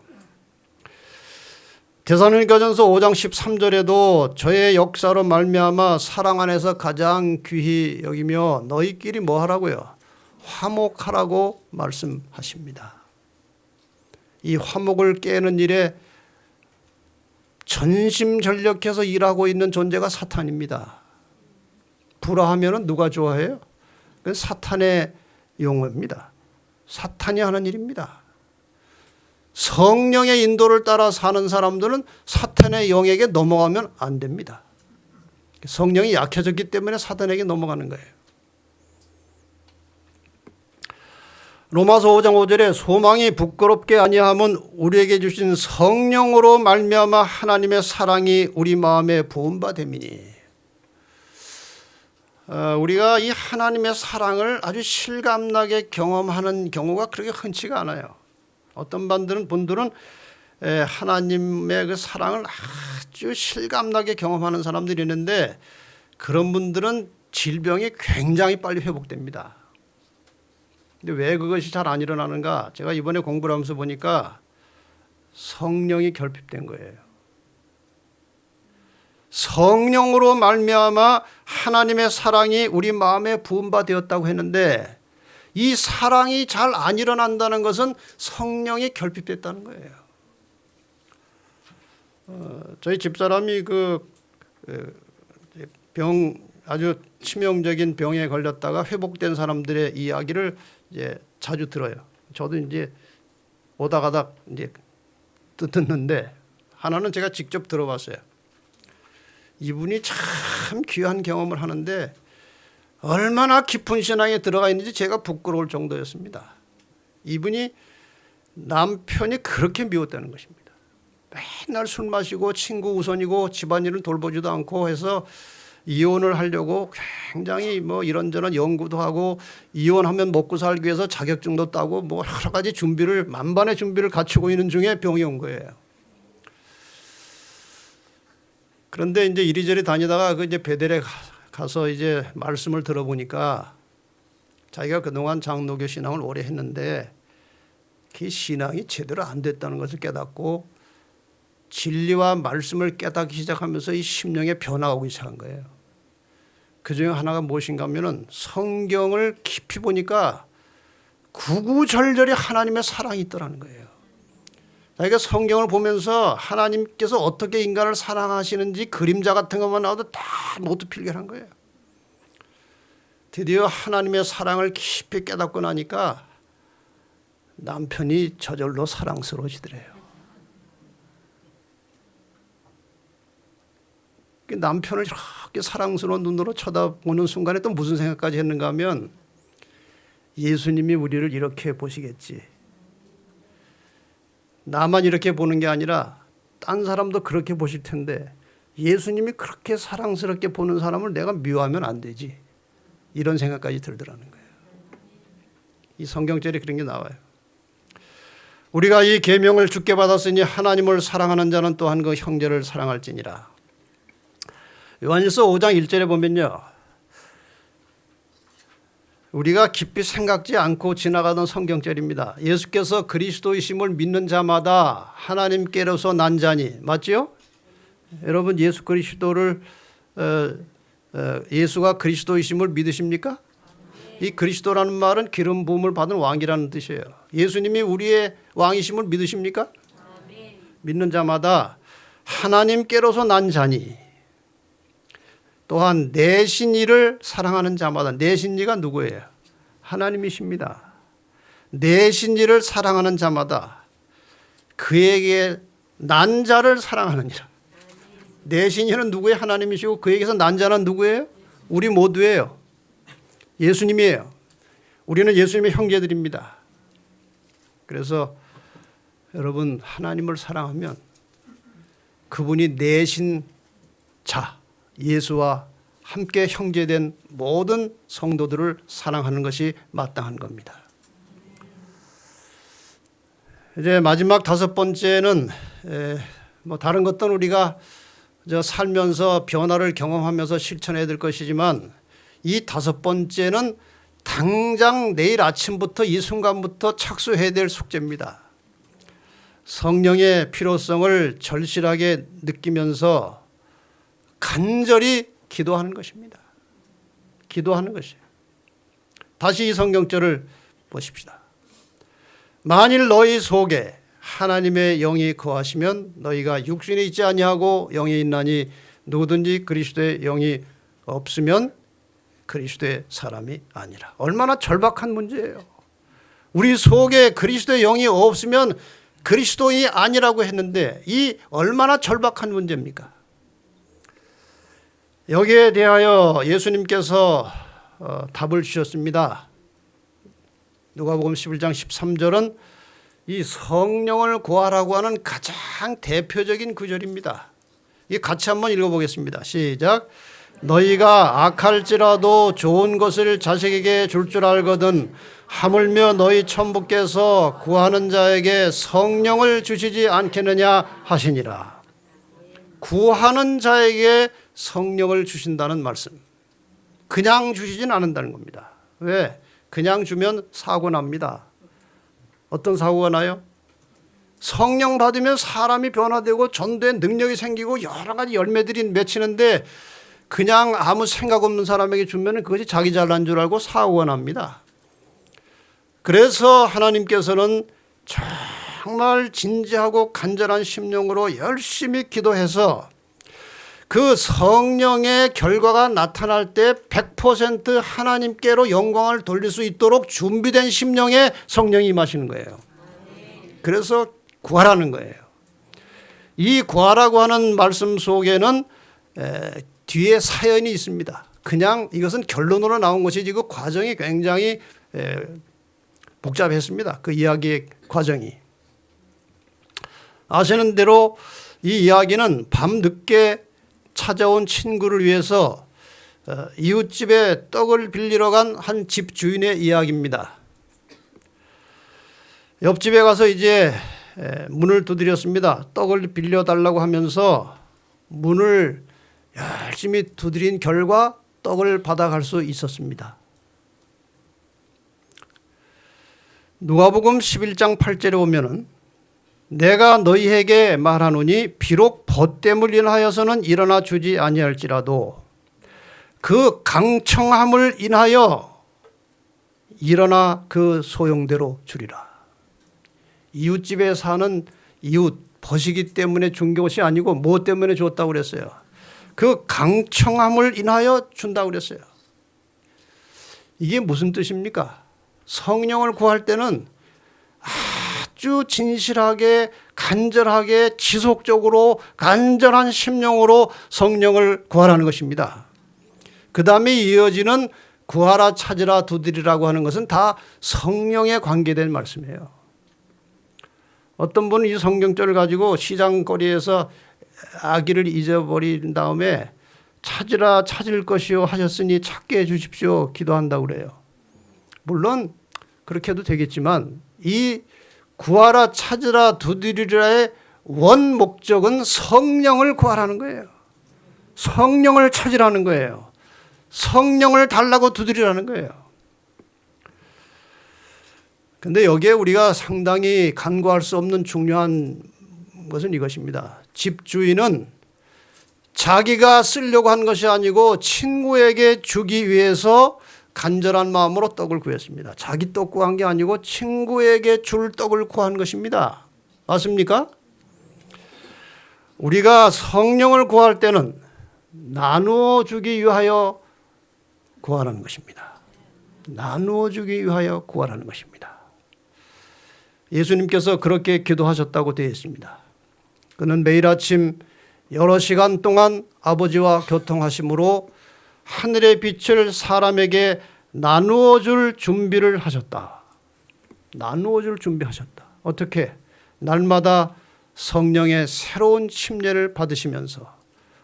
데살로니가전서 5장 13절에도 저의 역사로 말미암아 사랑 안에서 가장 귀히 여기며 너희끼리 뭐 하라고요? 화목하라고 말씀하십니다. 이 화목을 깨는 일에 전심전력해서 일하고 있는 존재가 사탄입니다. 불화하면 누가 좋아해요? 그건 사탄의 용어입니다. 사탄이 하는 일입니다. 성령의 인도를 따라 사는 사람들은 사탄의 영에게 넘어가면 안 됩니다. 성령이 약해졌기 때문에 사탄에게 넘어가는 거예요. 로마서 5장 5절에 소망이 부끄럽게 아니함은 우리에게 주신 성령으로 말미암아 하나님의 사랑이 우리 마음에 부은 바 됨이니. 우리가 이 하나님의 사랑을 아주 실감나게 경험하는 경우가 그렇게 흔치가 않아요. 어떤 분들은 하나님의 그 사랑을 아주 실감나게 경험하는 사람들이 있는데 그런 분들은 질병이 굉장히 빨리 회복됩니다. 근데 왜 그것이 잘 안 일어나는가? 제가 이번에 공부를 하면서 보니까 성령이 결핍된 거예요. 성령으로 말미암아 하나님의 사랑이 우리 마음에 부은 바 되었다고 했는데 이 사랑이 잘 안 일어난다는 것은 성령이 결핍됐다는 거예요. 저희 집사람이 아주 치명적인 병에 걸렸다가 회복된 사람들의 이야기를 이제 자주 들어요. 저도 이제 오다 가다 이제 듣는데 하나는 제가 직접 들어봤어요. 이분이 참 귀한 경험을 하는데 얼마나 깊은 신앙에 들어가 있는지 제가 부끄러울 정도였습니다. 이분이 남편이 그렇게 미웠다는 것입니다. 맨날 술 마시고 친구 우선이고 집안일을 돌보지도 않고 해서 이혼을 하려고 굉장히 뭐 이런저런 연구도 하고 이혼하면 먹고 살기 위해서 자격증도 따고 뭐 여러 가지 만반의 준비를 갖추고 있는 중에 병이 온 거예요. 그런데 이제 이리저리 다니다가 이제 베델에 가서 이제 말씀을 들어보니까 자기가 그동안 장로교 신앙을 오래 했는데 그 신앙이 제대로 안 됐다는 것을 깨닫고 진리와 말씀을 깨닫기 시작하면서 이 심령의 변화가 오기 시작한 거예요. 그중에 하나가 무엇인가 하면은 성경을 깊이 보니까 구구절절히 하나님의 사랑이 있더라는 거예요. 자기가 성경을 보면서 하나님께서 어떻게 인간을 사랑하시는지 그림자 같은 것만 나와도 다 모두 필결한 거예요. 드디어 하나님의 사랑을 깊이 깨닫고 나니까 남편이 저절로 사랑스러워지더래요. 남편을 이렇게 사랑스러운 눈으로 쳐다보는 순간에 또 무슨 생각까지 했는가 하면 예수님이 우리를 이렇게 보시겠지. 나만 이렇게 보는 게 아니라 딴 사람도 그렇게 보실 텐데 예수님이 그렇게 사랑스럽게 보는 사람을 내가 미워하면 안 되지. 이런 생각까지 들더라는 거예요. 이 성경절에 그런 게 나와요. 우리가 이 계명을 주께 받았으니 하나님을 사랑하는 자는 또한 그 형제를 사랑할지니라. 요한일서 5장 1절에 보면요. 우리가 깊이 생각지 않고 지나가던 성경절입니다. 예수께서 그리스도이심을 믿는 자마다 하나님께로서 난 자니. 맞죠? 여러분 예수 그리스도를 예수가 그리스도이심을 믿으십니까? 이 그리스도라는 말은 기름 부음을 받은 왕이라는 뜻이에요. 예수님이 우리의 왕이심을 믿으십니까? 믿는 자마다 하나님께로서 난 자니. 또한 내신 이를 사랑하는 자마다, 내신 이가 누구예요? 하나님이십니다. 내신 이를 사랑하는 자마다 그에게 난 자를 사랑하느니라. 내신 이는 누구예요? 하나님이시고 그에게서 난 자는 누구예요? 우리 모두예요. 예수님이에요. 우리는 예수님의 형제들입니다. 그래서 여러분, 하나님을 사랑하면 그분이 내신 자, 예수와 함께 형제된 모든 성도들을 사랑하는 것이 마땅한 겁니다. 이제 마지막 다섯 번째는 뭐 다른 것들은 우리가 살면서 변화를 경험하면서 실천해야 될 것이지만, 이 다섯 번째는 당장 내일 아침부터 이 순간부터 착수해야 될 숙제입니다. 성령의 필요성을 절실하게 느끼면서 간절히 기도하는 것입니다. 기도하는 것이에요. 다시 이 성경절을 보십시다. 만일 너희 속에 하나님의 영이 거하시면 너희가 육신에 있지 아니하고 영에 있나니, 누구든지 그리스도의 영이 없으면 그리스도의 사람이 아니라. 얼마나 절박한 문제예요. 우리 속에 그리스도의 영이 없으면 그리스도인이 아니라고 했는데, 이 얼마나 절박한 문제입니까? 여기에 대하여 예수님께서 답을 주셨습니다. 누가복음 11장 13절은 이 성령을 구하라고 하는 가장 대표적인 구절입니다. 이 같이 한번 읽어보겠습니다. 시작. 너희가 악할지라도 좋은 것을 자식에게 줄 줄 알거든 하물며 너희 천부께서 구하는 자에게 성령을 주시지 않겠느냐 하시니라. 구하는 자에게 성령을 주신다는 말씀. 그냥 주시진 않는다는 겁니다. 왜? 그냥 주면 사고 납니다. 어떤 사고가 나요? 성령 받으면 사람이 변화되고 전도의 능력이 생기고 여러 가지 열매들이 맺히는데, 그냥 아무 생각 없는 사람에게 주면 그것이 자기 잘난 줄 알고 사고가 납니다. 그래서 하나님께서는 정말 진지하고 간절한 심령으로 열심히 기도해서 그 성령의 결과가 나타날 때 100% 하나님께로 영광을 돌릴 수 있도록 준비된 심령에 성령이 임하시는 거예요. 그래서 구하라는 거예요. 이 구하라고 하는 말씀 속에는 뒤에 사연이 있습니다. 그냥 이것은 결론으로 나온 것이지 그 과정이 굉장히 복잡했습니다. 그 이야기의 과정이. 아시는 대로 이 이야기는 밤늦게 찾아온 친구를 위해서 이웃집에 떡을 빌리러 간 한 집 주인의 이야기입니다. 옆집에 가서 이제 문을 두드렸습니다. 떡을 빌려달라고 하면서 문을 열심히 두드린 결과 떡을 받아갈 수 있었습니다. 누가복음 11장 8절에 보면은 내가 너희에게 말하노니 비록 벗됨을 인하여서는 일어나 주지 아니할지라도 그 강청함을 인하여 일어나 그 소용대로 주리라. 이웃집에 사는 이웃 벗이기 때문에 준 것이 아니고 뭐 때문에 줬다고 그랬어요? 그 강청함을 인하여 준다고 그랬어요. 이게 무슨 뜻입니까? 성령을 구할 때는 아주 진실하게 간절하게 지속적으로 간절한 심령으로 성령을 구하라는 것입니다. 그 다음에 이어지는 구하라 찾으라 두드리라고 하는 것은 다 성령에 관계된 말씀이에요. 어떤 분은 이 성경절을 가지고 시장거리에서 아기를 잊어버린 다음에 찾으라 찾을 것이요 하셨으니 찾게 해주십시오 기도한다고 그래요. 물론 그렇게 해도 되겠지만 이 구하라 찾으라 두드리라의 원 목적은 성령을 구하라는 거예요. 성령을 찾으라는 거예요. 성령을 달라고 두드리라는 거예요. 근데 여기에 우리가 상당히 간과할 수 없는 중요한 것은 이것입니다. 집주인은 자기가 쓰려고 한 것이 아니고 친구에게 주기 위해서 간절한 마음으로 떡을 구했습니다. 자기 떡 구한 게 아니고 친구에게 줄 떡을 구한 것입니다. 맞습니까? 우리가 성령을 구할 때는 나누어 주기 위하여 구하라는 것입니다. 나누어 주기 위하여 구하라는 것입니다. 예수님께서 그렇게 기도하셨다고 되어 있습니다. 그는 매일 아침 여러 시간 동안 아버지와 교통하심으로 하늘의 빛을 사람에게 나누어 줄 준비를 하셨다. 나누어 줄 준비하셨다. 어떻게? 날마다 성령의 새로운 침례를 받으시면서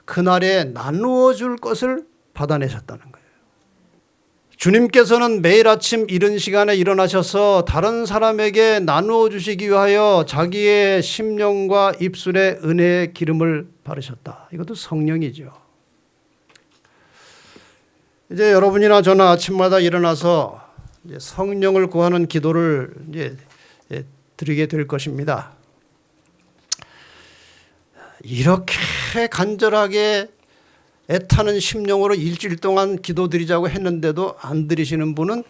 그날에 나누어 줄 것을 받아내셨다는 거예요. 주님께서는 매일 아침 이른 시간에 일어나셔서 다른 사람에게 나누어 주시기 위하여 자기의 심령과 입술에 은혜의 기름을 바르셨다. 이것도 성령이죠. 이제 여러분이나 저나 아침마다 일어나서 이제 성령을 구하는 기도를 이제 드리게 될 것입니다. 이렇게 간절하게 애타는 심령으로 일주일 동안 기도드리자고 했는데도 안 드리시는 분은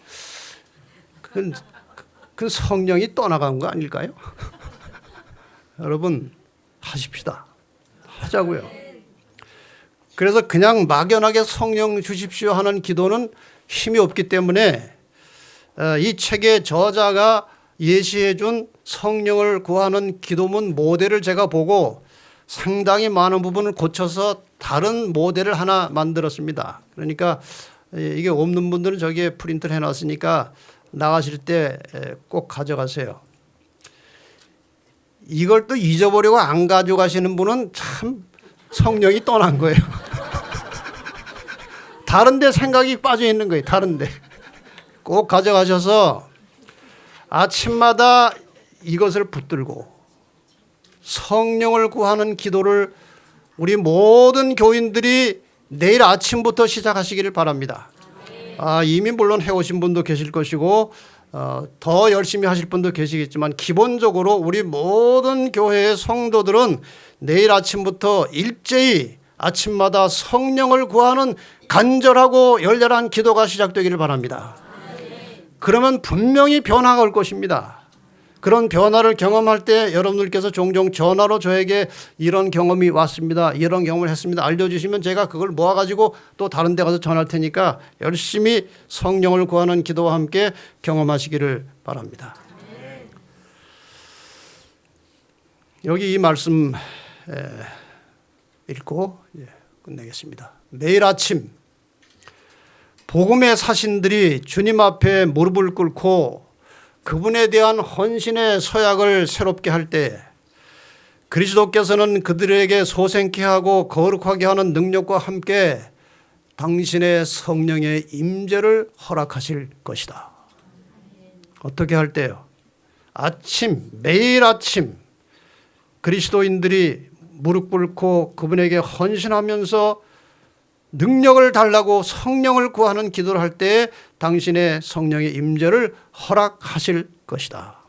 그 성령이 떠나간 거 아닐까요? 여러분 하십시다. 하자고요. 그래서 그냥 막연하게 성령 주십시오 하는 기도는 힘이 없기 때문에 이 책의 저자가 예시해 준 성령을 구하는 기도문 모델을 제가 보고 상당히 많은 부분을 고쳐서 다른 모델을 하나 만들었습니다. 그러니까 이게 없는 분들은 저기에 프린트를 해놨으니까 나가실 때 꼭 가져가세요. 이걸 또 잊어버리고 안 가져가시는 분은 참 성령이 떠난 거예요. 다른 데 생각이 빠져 있는 거예요. 다른 데. 꼭 가져가셔서 아침마다 이것을 붙들고 성령을 구하는 기도를 우리 모든 교인들이 내일 아침부터 시작하시기를 바랍니다. 이미 물론 해오신 분도 계실 것이고 더 열심히 하실 분도 계시겠지만 기본적으로 우리 모든 교회의 성도들은 내일 아침부터 일제히 아침마다 성령을 구하는 간절하고 열렬한 기도가 시작되기를 바랍니다. 그러면 분명히 변화가 올 것입니다. 그런 변화를 경험할 때 여러분들께서 종종 전화로 저에게 이런 경험이 왔습니다. 이런 경험을 했습니다. 알려주시면 제가 그걸 모아가지고 또 다른 데 가서 전할 테니까 열심히 성령을 구하는 기도와 함께 경험하시기를 바랍니다. 여기 이 말씀 읽고 끝내겠습니다. 매일 아침 복음의 사신들이 주님 앞에 무릎을 꿇고 그분에 대한 헌신의 서약을 새롭게 할 때 그리스도께서는 그들에게 소생케 하고 거룩하게 하는 능력과 함께 당신의 성령의 임재를 허락하실 것이다. 어떻게 할 때요? 매일 아침 그리스도인들이 무릎 꿇고 그분에게 헌신하면서 능력을 달라고 성령을 구하는 기도를 할 때 당신의 성령의 임재를 허락하실 것이다.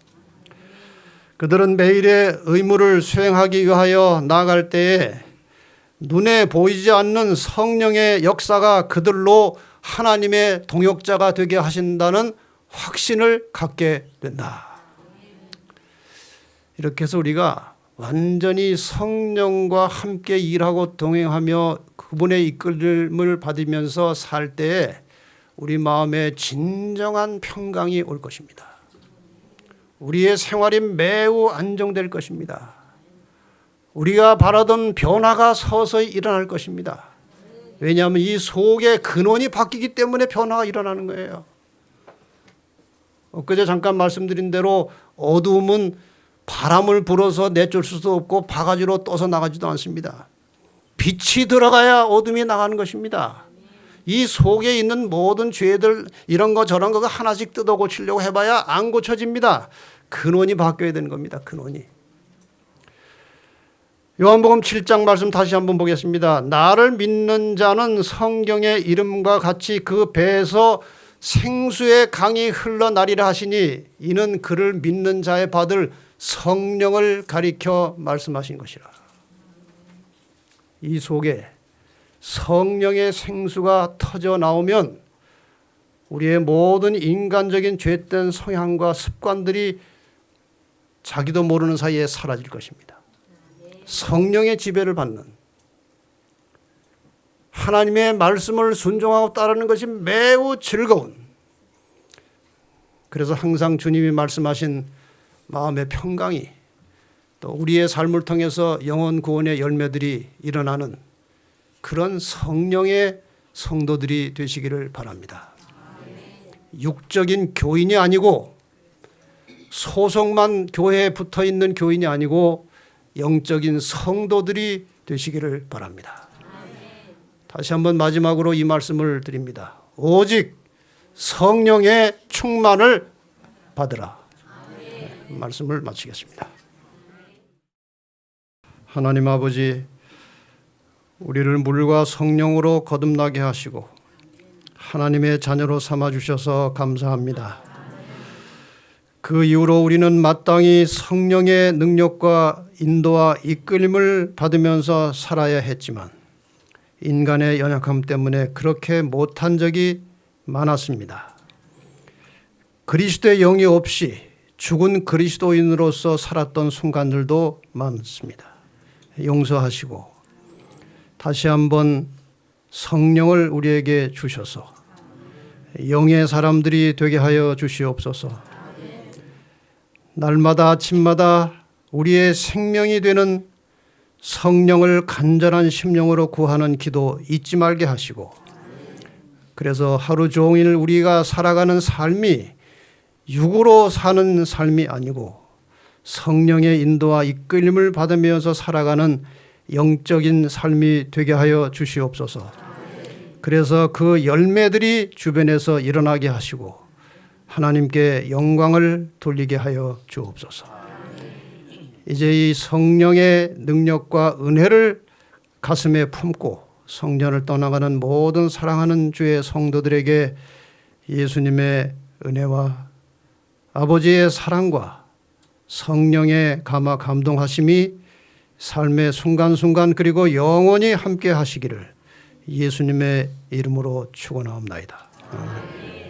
그들은 매일의 의무를 수행하기 위하여 나아갈 때에 눈에 보이지 않는 성령의 역사가 그들로 하나님의 동역자가 되게 하신다는 확신을 갖게 된다. 이렇게 해서 우리가 완전히 성령과 함께 일하고 동행하며 그분의 이끌림을 받으면서 살 때에 우리 마음에 진정한 평강이 올 것입니다. 우리의 생활이 매우 안정될 것입니다. 우리가 바라던 변화가 서서히 일어날 것입니다. 왜냐하면 이 속의 근원이 바뀌기 때문에 변화가 일어나는 거예요. 엊그제 잠깐 말씀드린 대로 어두움은 바람을 불어서 내쫓을 수도 없고 바가지로 떠서 나가지도 않습니다. 빛이 들어가야 어둠이 나가는 것입니다. 이 속에 있는 모든 죄들 이런 거 저런 거 하나씩 뜯어 고치려고 해봐야 안 고쳐집니다. 근원이 바뀌어야 되는 겁니다. 근원이. 요한복음 7장 말씀 다시 한번 보겠습니다. 나를 믿는 자는 성경의 이름과 같이 그 배에서 생수의 강이 흘러나리라 하시니 이는 그를 믿는 자의 받을 성령을 가리켜 말씀하신 것이라. 이 속에 성령의 생수가 터져 나오면 우리의 모든 인간적인 죄된 성향과 습관들이 자기도 모르는 사이에 사라질 것입니다. 성령의 지배를 받는 하나님의 말씀을 순종하고 따르는 것이 매우 즐거운, 그래서 항상 주님이 말씀하신 마음의 평강이 또 우리의 삶을 통해서 영혼 구원의 열매들이 일어나는 그런 성령의 성도들이 되시기를 바랍니다. 육적인 교인이 아니고 소속만 교회에 붙어 있는 교인이 아니고 영적인 성도들이 되시기를 바랍니다. 다시 한번 마지막으로 이 말씀을 드립니다. 오직 성령의 충만을 받으라. 말씀을 마치겠습니다. 하나님 아버지, 우리를 물과 성령으로 거듭나게 하시고 하나님의 자녀로 삼아주셔서 감사합니다. 그 이후로 우리는 마땅히 성령의 능력과 인도와 이끌림을 받으면서 살아야 했지만 인간의 연약함 때문에 그렇게 못한 적이 많았습니다. 그리스도의 영이 없이 죽은 그리스도인으로서 살았던 순간들도 많습니다. 용서하시고 다시 한번 성령을 우리에게 주셔서 영의 사람들이 되게 하여 주시옵소서. 날마다 아침마다 우리의 생명이 되는 성령을 간절한 심령으로 구하는 기도 잊지 말게 하시고, 그래서 하루 종일 우리가 살아가는 삶이 육으로 사는 삶이 아니고 성령의 인도와 이끌림을 받으면서 살아가는 영적인 삶이 되게 하여 주시옵소서. 그래서 그 열매들이 주변에서 일어나게 하시고 하나님께 영광을 돌리게 하여 주옵소서. 이제 이 성령의 능력과 은혜를 가슴에 품고 성전을 떠나가는 모든 사랑하는 주의 성도들에게 예수님의 은혜와 아버지의 사랑과 성령의 감화 감동하심이 삶의 순간순간 그리고 영원히 함께 하시기를 예수님의 이름으로 축원하옵나이다. 아멘.